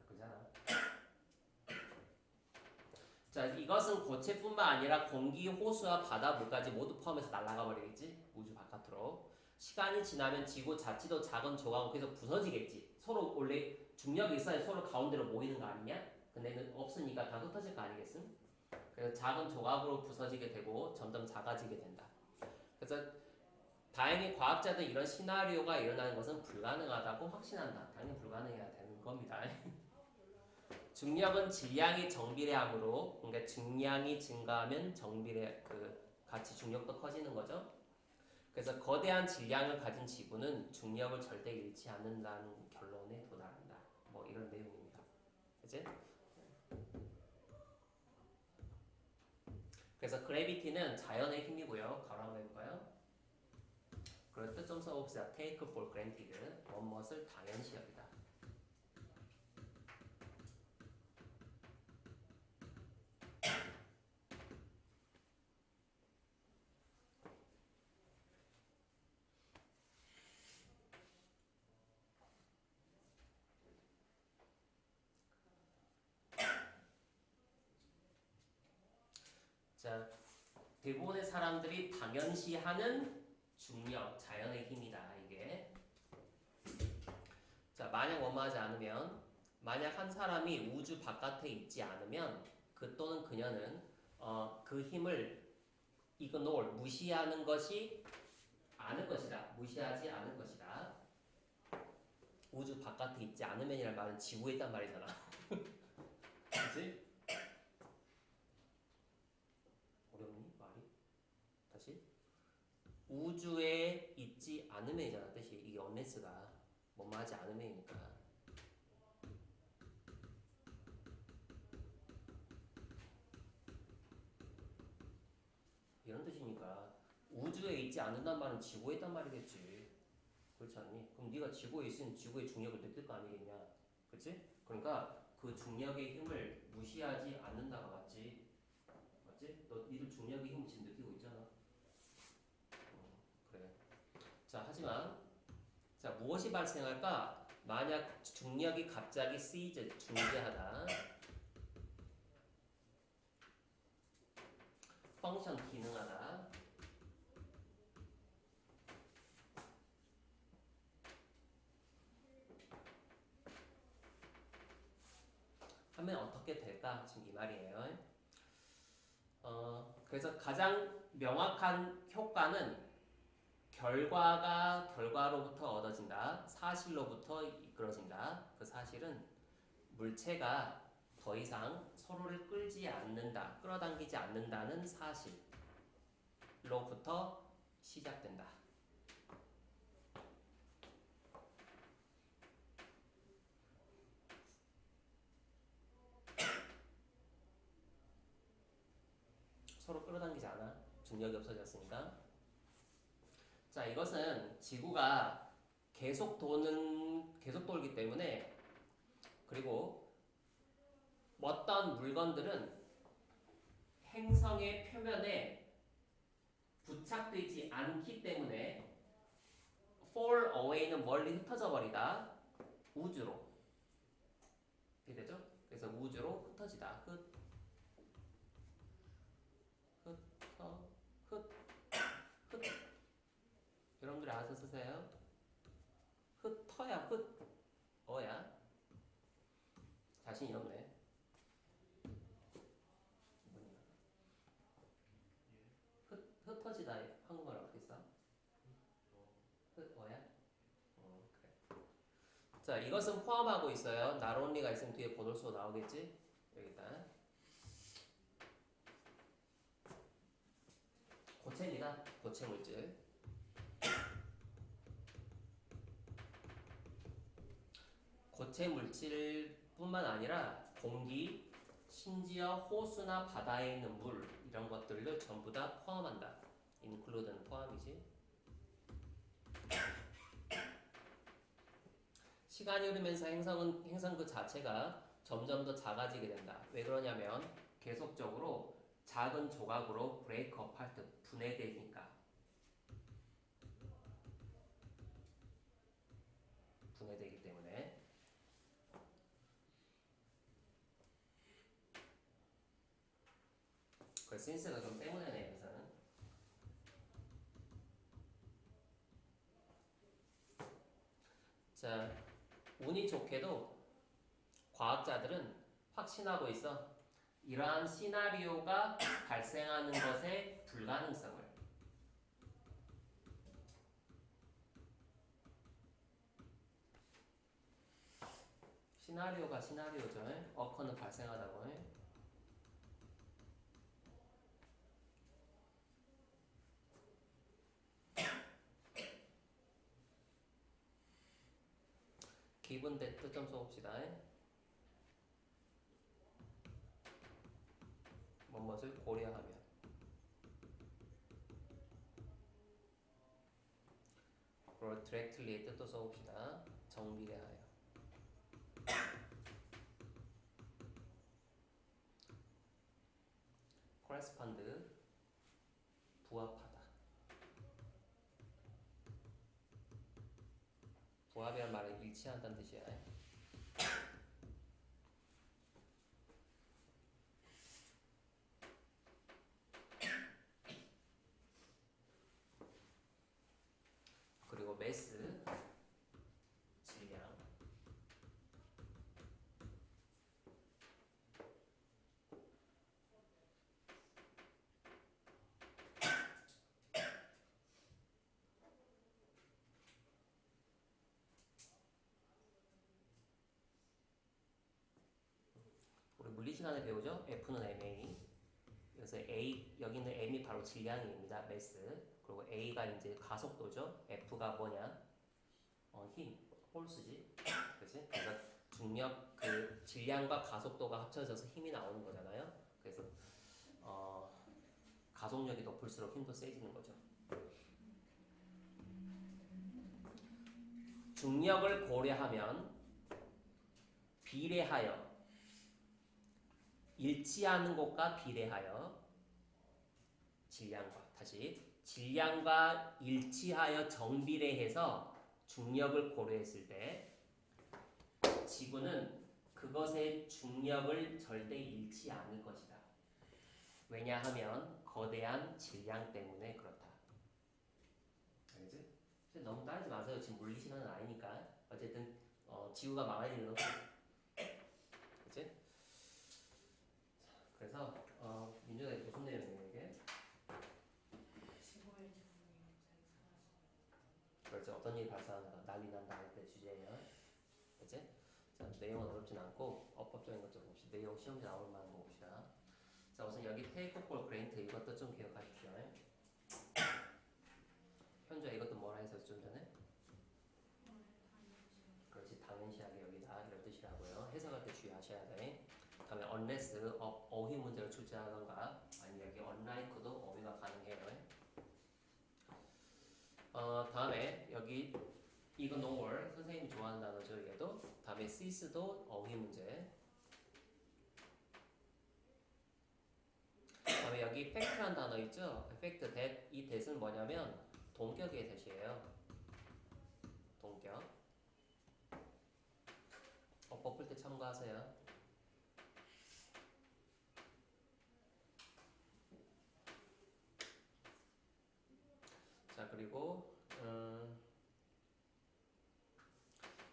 그렇잖아. 자, 이것은 고체뿐만 아니라 공기, 호수와 바다, 물까지 모두 포함해서 날아가 버리겠지? 우주 바깥으로. 시간이 지나면 지구 자체도 작은 조각으로 계속 부서지겠지. 서로 원래 중력이 있어야 서로 가운데로 모이는 거 아니냐? 근데 없으니까 다 흩어질 거 아니겠음? 그래서 작은 조각으로 부서지게 되고 점점 작아지게 된다. 그래서 다행히 과학자들은 이런 시나리오가 일어나는 것은 불가능하다고 확신한다. 당연히 불가능해야 되는 겁니다. 중력은 질량이 정비례하므로, 그러니까 질량이 증가하면 같이 중력도 커지는 거죠. 그래서 거대한 질량을 가진 지구는 중력을 절대 잃지 않는다는 결론에 도달한다. 뭐 이런 내용입니다. 그치? 그래서 그래비티는 자연의 힘이고요. 가로 한번 해볼까요? 그럴 때 좀 써봅시다. Take for granted. 무엇을 당연시 여기다. 자, 대부분의 사람들이 당연시하는 중력, 자연의 힘이다. 이게. 자, 만약 뭐뭐하지 않으면, 만약 한 사람이 우주 바깥에 있지 않으면 그 또는 그녀는 그 힘을 ignore, 무시하는 것이 않을 것이다. 무시하지 않을 것이다. 우주 바깥에 있지 않으면이란 말은 지구에 있단 말이잖아. 그치? 어렵니? 말이? 다시? 우주에 있지 않으면이잖아. 뜻이 이게 unless가 뭐뭐 하지 않으면이니까. 이런 뜻이니까 우주에 있지 않는단 말은 지구에 있단 말이겠지. 그렇지 않니? 그럼 네가 지구에 있으면 지구의 중력을 느낄 거 아니겠냐? 그치? 그러니까 그 중력의 힘을 무시하지 않는다가 맞지? 맞지? 니들 중력의 힘을 지금 느끼고 있잖아. 그래. 자, 자, 하지만 자, 무엇이 발생할까? 만약 중력이 갑자기 cease, 중지하다. 펑션 기능하다. 하면 어떻게 될까? 지금 이 말이에요. 그래서 가장 명확한 효과는 결과로부터 얻어진다. 사실로부터 이끌어진다. 그 사실은 물체가 더 이상 서로를 끌지 않는다. 끌어당기지 않는다는 사실로부터 시작된다. 서로 끌어당기지 않아. 중력이 없어졌으니까. 자, 이것은 지구가 계속 돌기 때문에, 그리고 어떤 물건들은 행성의 표면에 부착되지 않기 때문에 fall away는 멀리 흩어져 버리다. 우주로. 이렇게 되죠? 그래서 우주로 흩어지다. 여러분들이 알아서 쓰세요. 흩어야 어야. 자신이 없네. 흩어지다 한국말 어떻게 써? 어야? 그래. 자, 이것은 포함하고 있어요. not only가 있으면 뒤에 보돌소 나오겠지? 여기다. 고체입니다. 고체 물질. 고체 물질뿐만 아니라 공기, 심지어 호수나 바다에 있는 물 이런 것들을 전부 다 포함한다. include는 포함이지. 시간이 흐르면서 행성 그 자체가 점점 더 작아지게 된다. 왜 그러냐면 계속적으로 작은 조각으로 break apart, 분해되니까. 분해되기 때문에. 그 센스가 좀 때문에네, 여기서는. 자, 운이 좋게도 과학자들은 확신하고 있어. 이러한 시나리오가 발생하는 것의 불가능성을. 시나리오가 시나리오죠. 어커는 발생하다고. 기분 뜻 좀 써봅시다. 무엇을 고려하면. 그리고 directly의 뜻도 써봅시다. 정비례하여. correspond, 부합하다. 부합이란 말은 일치한다는 뜻이야. 그리고 매스, 질량. 우리 물리 시간에 배우죠? F는 ma. 그래서 A, 여기는 m이 바로 질량입니다. 매스. 그리고 A가 이제 가속도죠. F가 뭐냐? 힘, 홀수지. 그렇지? 그래서 중력, 그 질량과 가속도가 합쳐져서 힘이 나오는 거잖아요. 그래서 가속력이 높을수록 힘도 세지는 거죠. 중력을 고려하면 비례하여, 일치하는 것과 비례하여, 질량과, 다시 질량과 일치하여 정비례해서 중력을 고려했을 때 지구는 그것의 중력을 절대 잃지 않을 것이다. 왜냐하면 거대한 질량 때문에 그렇다. 알겠지? 너무 따르지 마세요. 지금 물리 시간은 아니니까. 어쨌든 지구가 망할 일은 없어. 그치? 그래서 민주가 무슨 내용이에요 이게? 지구의 중력이 사라지는 그렇죠. 어떤 일이 발생한다. 난리 난다 할 때 주제예요. 그치? 자, 내용은 어렵진 않고 어법적인 것 좀 봅시다. 내용 시험지 나올 만한 거 봅시다. 자, 우선 여기 테이크볼 그레인트 이것도 좀 기억하십시오. 현주야 이것도 뭐라 했었어 좀 전에? 그렇지. 당연시하게 여기다 이런 뜻이라고요. 해석할 때 주의하셔야 돼. 다음에 unless 어휘 문제를 출제하던가 아니면 여기 unlike도 어휘가 가능해요. 다음에 여기 이거 nowhere 선생님이 좋아하는 단어죠. 얘도 다음에 cease도 어휘 문제. 다음에 여기 fact라는 단어 있죠. fact that 이 that은 뭐냐면 동격의 that이에요. 동격. 어법 풀 때 참고하세요. 자 그리고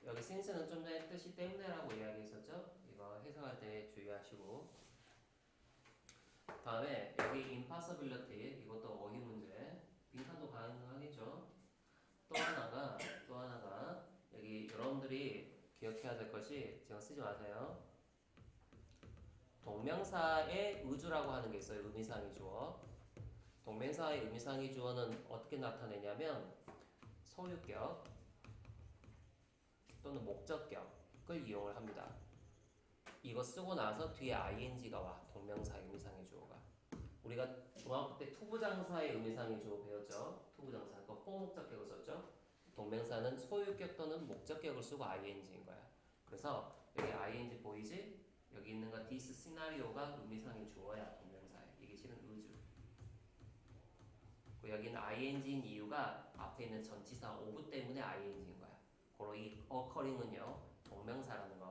여기 since는 좀 전에 뜻이 때문에라고 이야기했었죠. 이거 해석할 때 주의하시고 다음에 여기 impossibility 이것도 어휘 문제 빈칸도 가능하겠죠. 또 하나가 여기 여러분들이 기억해야 될 것이 지금 쓰지 마세요. 동명사의 의주라고 하는 게 있어요. 의미상의 주어. 동명사의 의미상의 주어는 어떻게 나타내냐면 소유격 또는 목적격을 이용을 합니다. 이거 쓰고 나서 뒤에 ing가 와. 동명사의 의미상의 주어가. 우리가 중학교 때 투부정사의 의미상의 주어 배웠죠. 투부정사. 그거 포목적격을 썼죠. 동명사는 소유격 또는 목적격을 쓰고 ing인 거야. 그래서 여기 ing 보이지? 여기 있는 거 this scenario가 의미상의 주어야. 동명사에. 이게 실은 의주. 여기는 ing인 이유가 앞에 있는 전치사 of 때문에 ing인 거야. 고로 이 occurring은요. 동명사라는 거.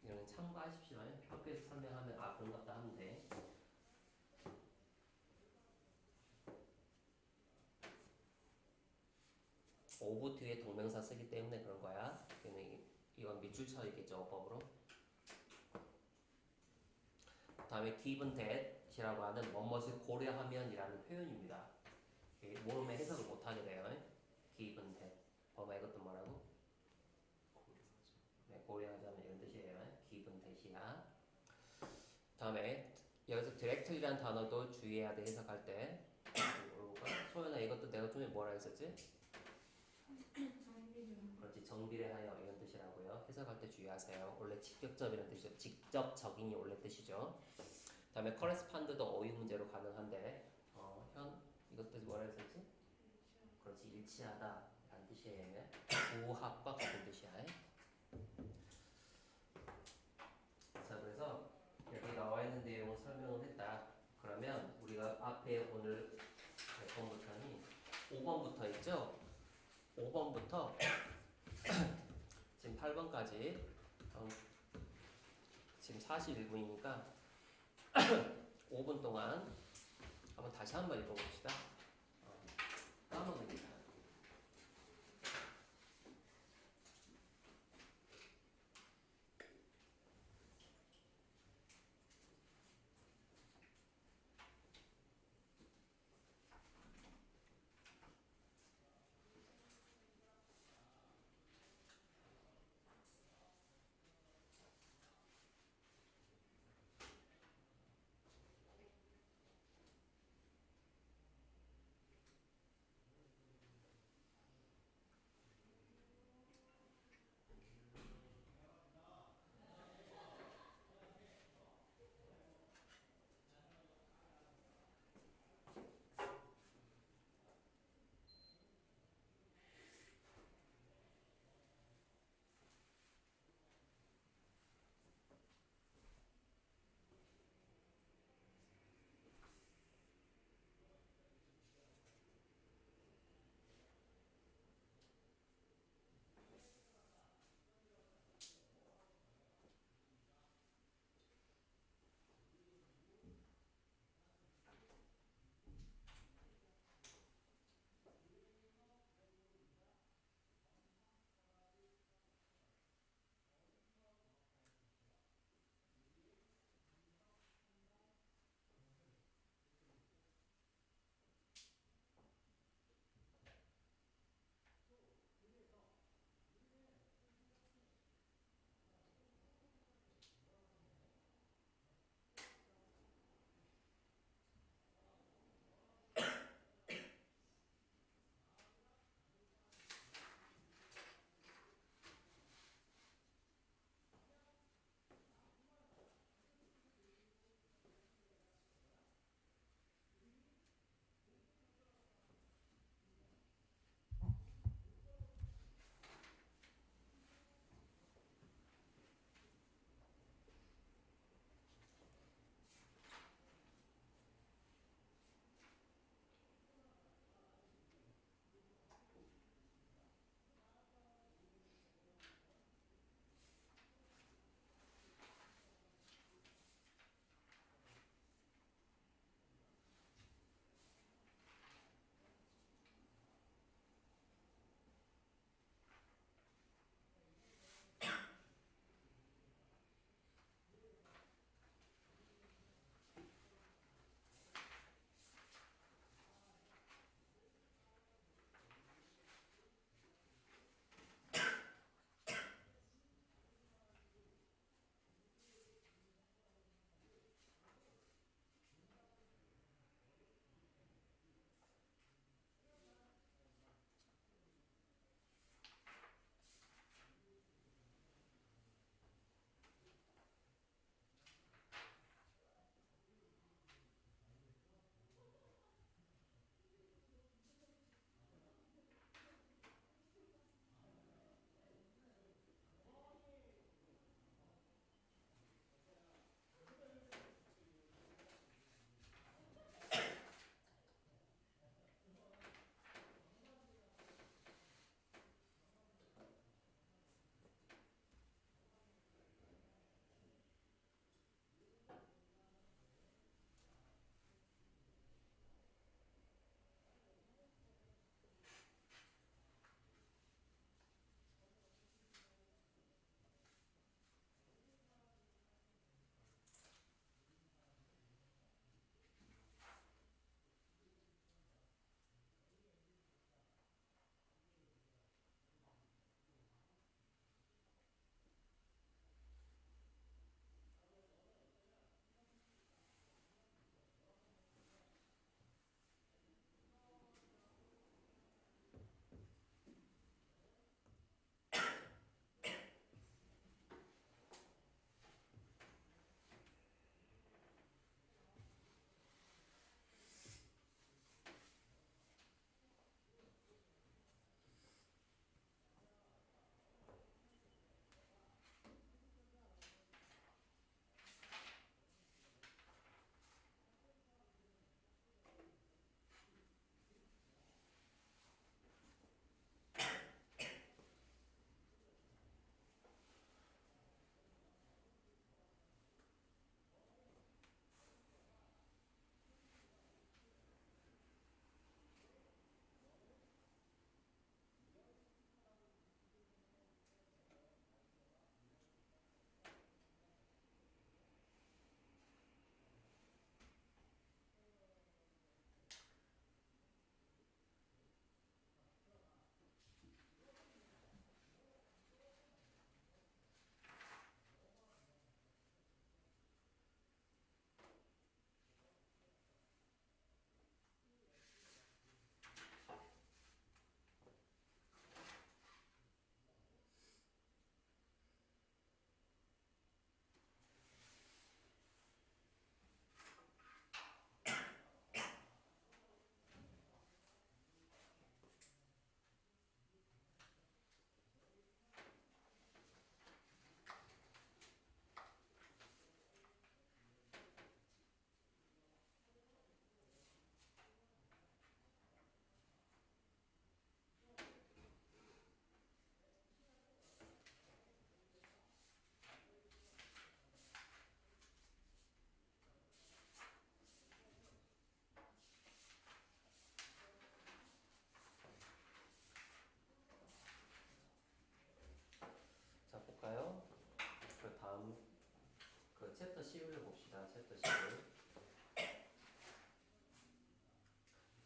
이거는 참고하십시오. 학교에서 설명하면 그런갑다 하면 돼. of 뒤에 동명사 쓰기 때문에 그런 거야. 이건 밑줄 쳐 있겠죠. 어법으로. 다음에 given that이라고 하는 뭐뭇을 고려하면이라는 표현입니다. 모르면 해석을 못하게 돼요. given that. 봐봐 이것도 뭐라고? 네, 고려하자면 이런 뜻이에요. given that이야. 다음에 여기서 directly라는 단어도 주의해야 돼. 해석할 때. 소연아 이것도 내가 좀 전에 뭐라 했었지? 그렇지. 정비례하여 이런 뜻이라고요. 해석할 때 주의하세요. 원래 직접적이라는 뜻이죠. 직접적인이 원래 뜻이죠. 다음에 correspond도 어휘 문제로 가능한데 현 이것도 뭐라 했었지? 그렇지. 일치하다 라는 뜻이에요. 부합과 같은 뜻이야. 자 그래서 여기 나와 있는 내용을 설명을 했다. 그러면 우리가 앞에 오늘 몇 번부터니 5번부터 있죠? 5번부터 지금 8번까지 지금 41분이니까 5분 동안 한번 다시 한번 읽어봅시다. 까먹으니까.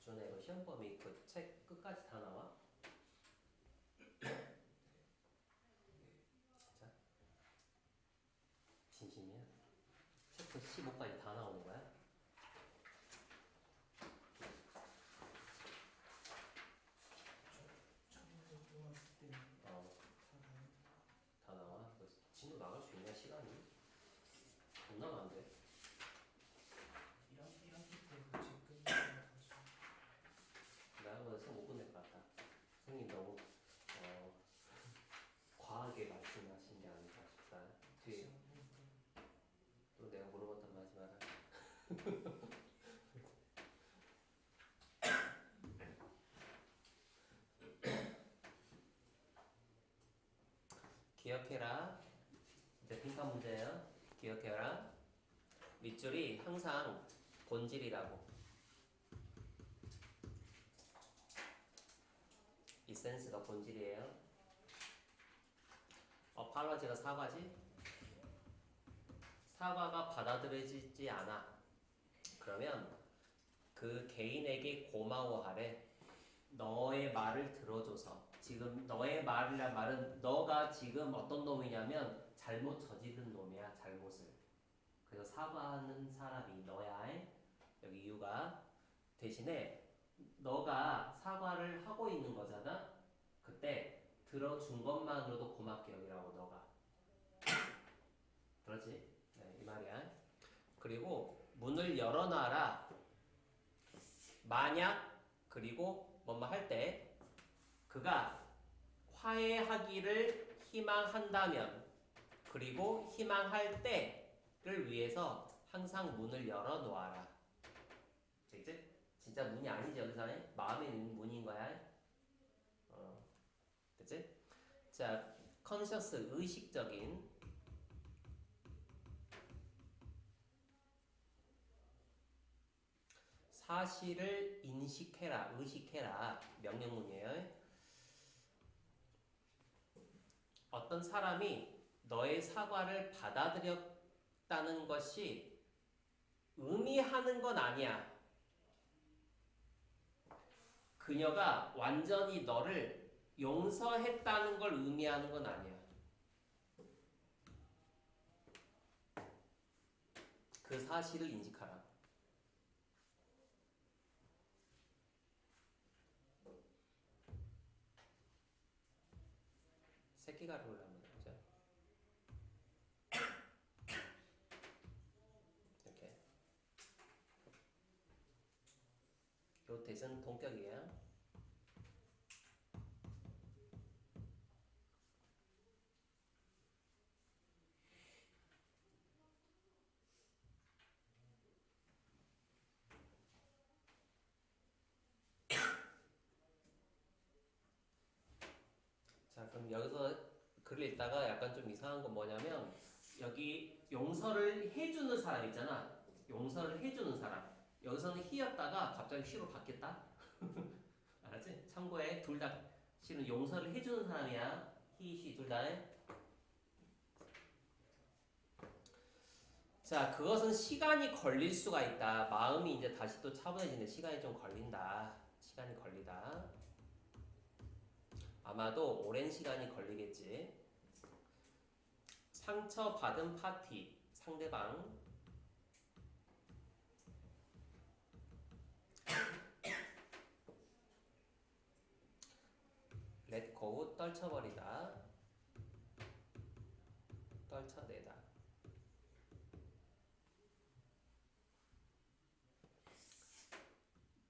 전에 이거 시험 범위 그 책 끝까지 다 나와? 진짜? 진심이야? 챕터 15까지 다 나오는 거야? 처음에 들어왔을 때는 어, 다 나오더라. 다 나와? 그 진도 나갈 수 있냐 시간이? 겁나 많은데? 1학기 때 그 끝나가지고 나보다 수업 못 끝낼 것 같다. 선생님 너무 과하게 말씀하신 게 아닌가 싶다. 뒤에 시험 공부 또 내가 물어봤던 거 하지 마라. 기억해라. 이제 빈칸 문제예요. 기억해라. 밑줄이 항상 본질이라고. 이 센스가 본질이에요. 팔라지가 사과지? 사과가 받아들여지지 않아. 그러면 그 개인에게 고마워하래. 너의 말을 들어줘서. 지금 너의 말이란 말은 너가 지금 어떤 놈이냐면 잘못 저지른 놈이야. 잘못을. 그래서 사과하는 사람이 너야. 여기 이유가 대신에 너가 사과를 하고 있는 거잖아. 그때 들어준 것만으로도 고맙게 여기라고 너가. 그렇지? 네, 이 말이야. 그리고 문을 열어놔라. 만약 그리고 뭐뭐 할 때 그가 화해하기를 희망한다면 그리고 희망할 때를 위해서 항상 문을 열어놓아라. 이제 진짜 문이 아니지 여기서는 마음에 있는 문인 거야. 됐지? 자, 컨셔스 의식적인 사실을 인식해라, 의식해라 명령문이에요. 어떤 사람이 너의 사과를 받아들였다는 것이 의미하는 건 아니야. 그녀가 완전히 너를 용서했다는 걸 의미하는 건 아니야. 그 사실을 인식하라. 새끼가루를 한번 해보자. 이렇게. 요 대신 동격이에요. 자, 그럼 여기서 글을 읽다가 약간 좀 이상한 건 뭐냐면 여기 용서를 해주는 사람 있잖아. 용서를 해주는 사람. 여기서는 he였다가 갑자기 she로 바뀌었다. 알았지? 참고해. 둘 다 she는 용서를 해주는 사람이야. he, she 둘 다. 자, 그것은 시간이 걸릴 수가 있다. 마음이 이제 다시 또 차분해지는데 시간이 좀 걸린다. 시간이 걸리다. 아마도 오랜 시간이 걸리겠지. 상처받은 파티, 상대방. let go, 떨쳐버리다. 떨쳐내다.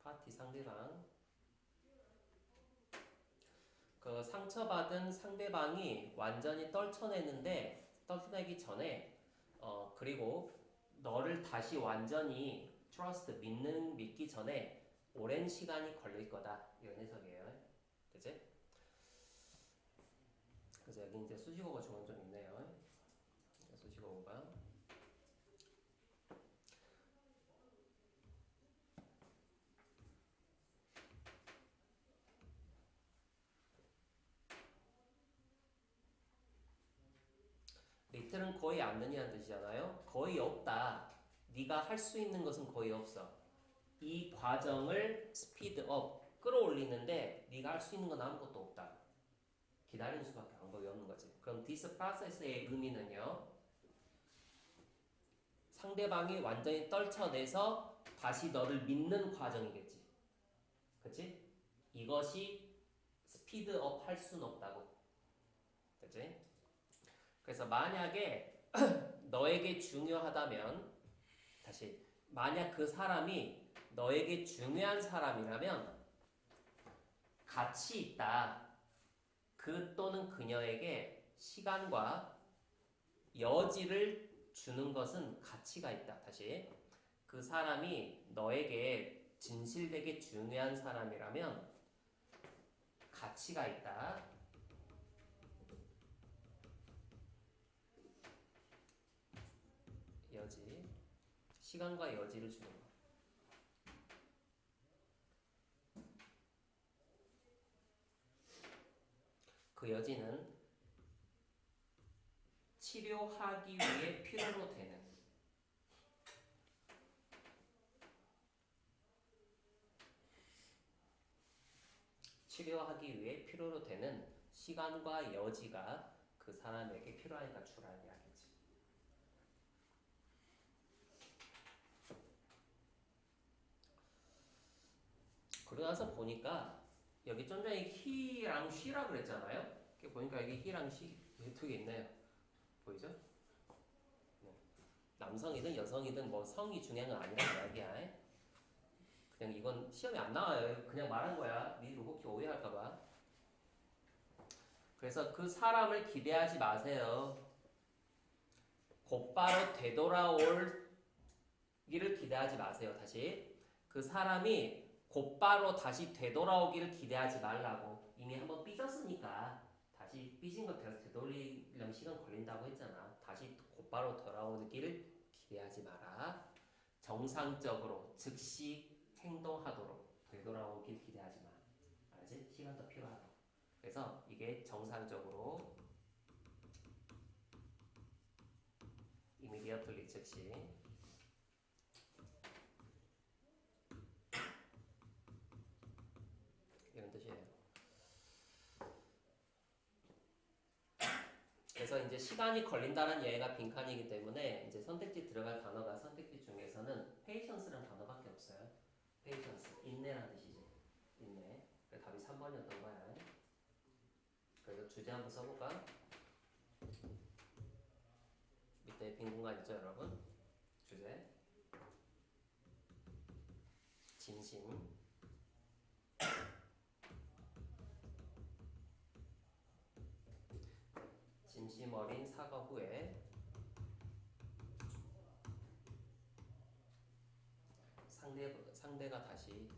파티 상대방. 그 상처받은 상대방이 완전히 떨쳐내기 전에 그리고 너를 다시 완전히 trust 믿기 전에 오랜 시간이 걸릴 거다. 이런 해석이에요. 그치? 그래서 여기 이제 수식어가 중간 좀 있네요. 수식어가 리틀은 거의 않느냐는 뜻이잖아요. 거의 없다. 네가 할 수 있는 것은 거의 없어. 이 과정을 스피드업 끌어올리는데 네가 할 수 있는 건 아무것도 없다. 기다리는 수밖에 방법이 없는 거지. 그럼 this process의 의미는요. 상대방이 완전히 떨쳐내서 다시 너를 믿는 과정이겠지. 그치? 이것이 스피드업 할 수는 없다고. 그치? 그래서 만약에 너에게 중요하다면 다시 만약 그 사람이 너에게 중요한 사람이라면 가치 있다. 그 또는 그녀에게 시간과 여지를 주는 것은 가치가 있다. 다시 그 사람이 너에게 진실되게 중요한 사람이라면 가치가 있다. 여지, 시간과 여지를 주는 것. 그 여지는 치료하기 위해 필요로 되는 치료하기 위해 필요로 되는 시간과 여지가 그 사람에게 필요하니까 주라는 이야기지. 그러고 나서 보니까 여기 좀 전에 he랑 she라 그랬잖아요. 보니까 여기 he랑 she 두 개 있네요. 보이죠? 네. 남성이든 여성이든 뭐 성이 중요한 건 아니라는 이야기야. 그냥 이건 시험에 안 나와요. 그냥 말한 거야. 미리 혹시 오해할까봐. 그래서 그 사람을 기대하지 마세요. 곧바로 되돌아올 기를 기대하지 마세요. 다시 그 사람이 곧바로 다시 되돌아오기를 기대하지 말라고. 이미 한번 삐졌으니까 다시 삐진 거 되돌리려면 시간 걸린다고 했잖아. 다시 곧바로 돌아오기를 기대하지 마라. 정상적으로 즉시 행동하도록 되돌아오길 기대하지 마. 알지? 시간 더 필요하다고. 그래서 이게 정상적으로 immediately 즉시 이런 뜻이에요. 그래서 이제 시간이 걸린다는 얘가 빈칸이기 때문에 이제 선택지 들어갈 단어가 선택지 중에서는 patience라는 단어밖에 없어요. patience, 인내라는 뜻이지. 인내. 그래서 답이 3번이었던 거야. 그래서 주제 한번 써볼까? 밑에 빈 공간 있죠, 여러분? 주제. 진심. 진심 어린 사과 후에 상대가 다시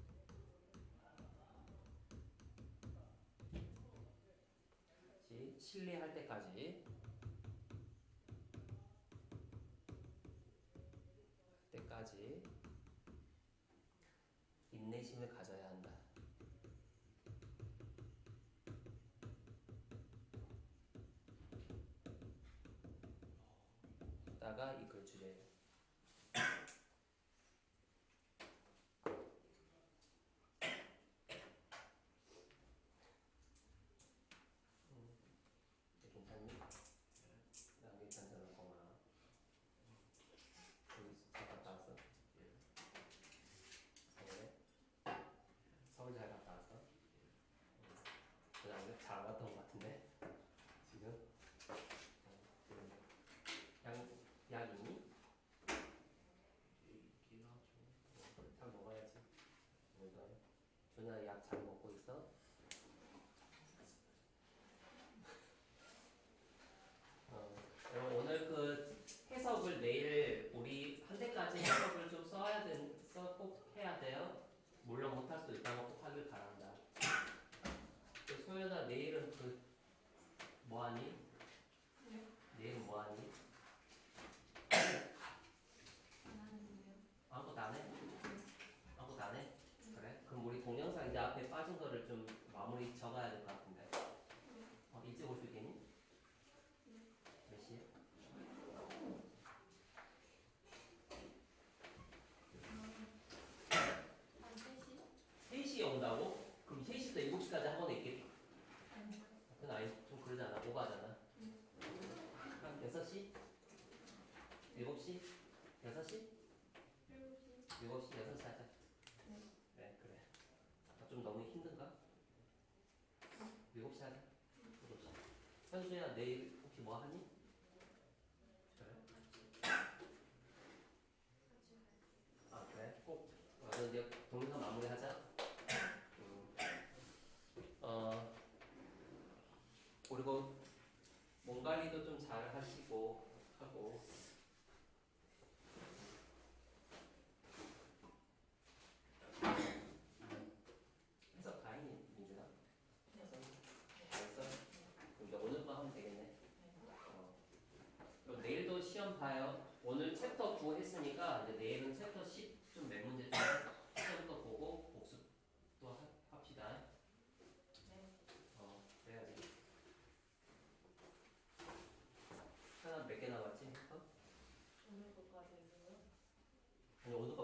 신뢰할 때까지 인내심을 가져야 한다. 다가 이 글 주제예요. 괜찮니? 난 괜찮잖아, 고마워. 잘 갔다 왔어? 서울 잘 갔다 왔어? 그냥 잘 갔다 온 것 같은데 지금 약 있니? 잘 먹어야지. 준아 약 잘 먹고 있어? 여러분 오늘 그 해석을 내일 우리 한 대까지 해석을 좀 꼭 해야 돼요. 물론 못할 수도 있다면 꼭 하길 바란다. 소연아 내일은 뭐하니? 네? 내일은 뭐하니? 안 하는데요. 아무것도 안 해? 아무것도 안 해? 그래? 그럼 우리 동영상 이제 앞에 빠진 거를 좀 현수야 내일 혹시 뭐 하니? 그래? 아 그래? 꼭 와서 이제 동영상 마무리하자. 그리고 몸 관리도 좀 잘 하시고 하고. 해석 다 했니 민준아? 해석 다 했어? 이제 오늘 거 하면 되겠네. 그럼 내일도 시험 봐요. 오늘 챕터 9 했으니까 이제 내일은 챕터 10 좀 몇 문제 좀 시험부터 보고 복습도 합시다. 그래야지. 하나 몇 개 남았지? 오늘 것까지 해서요? 아니 오늘 거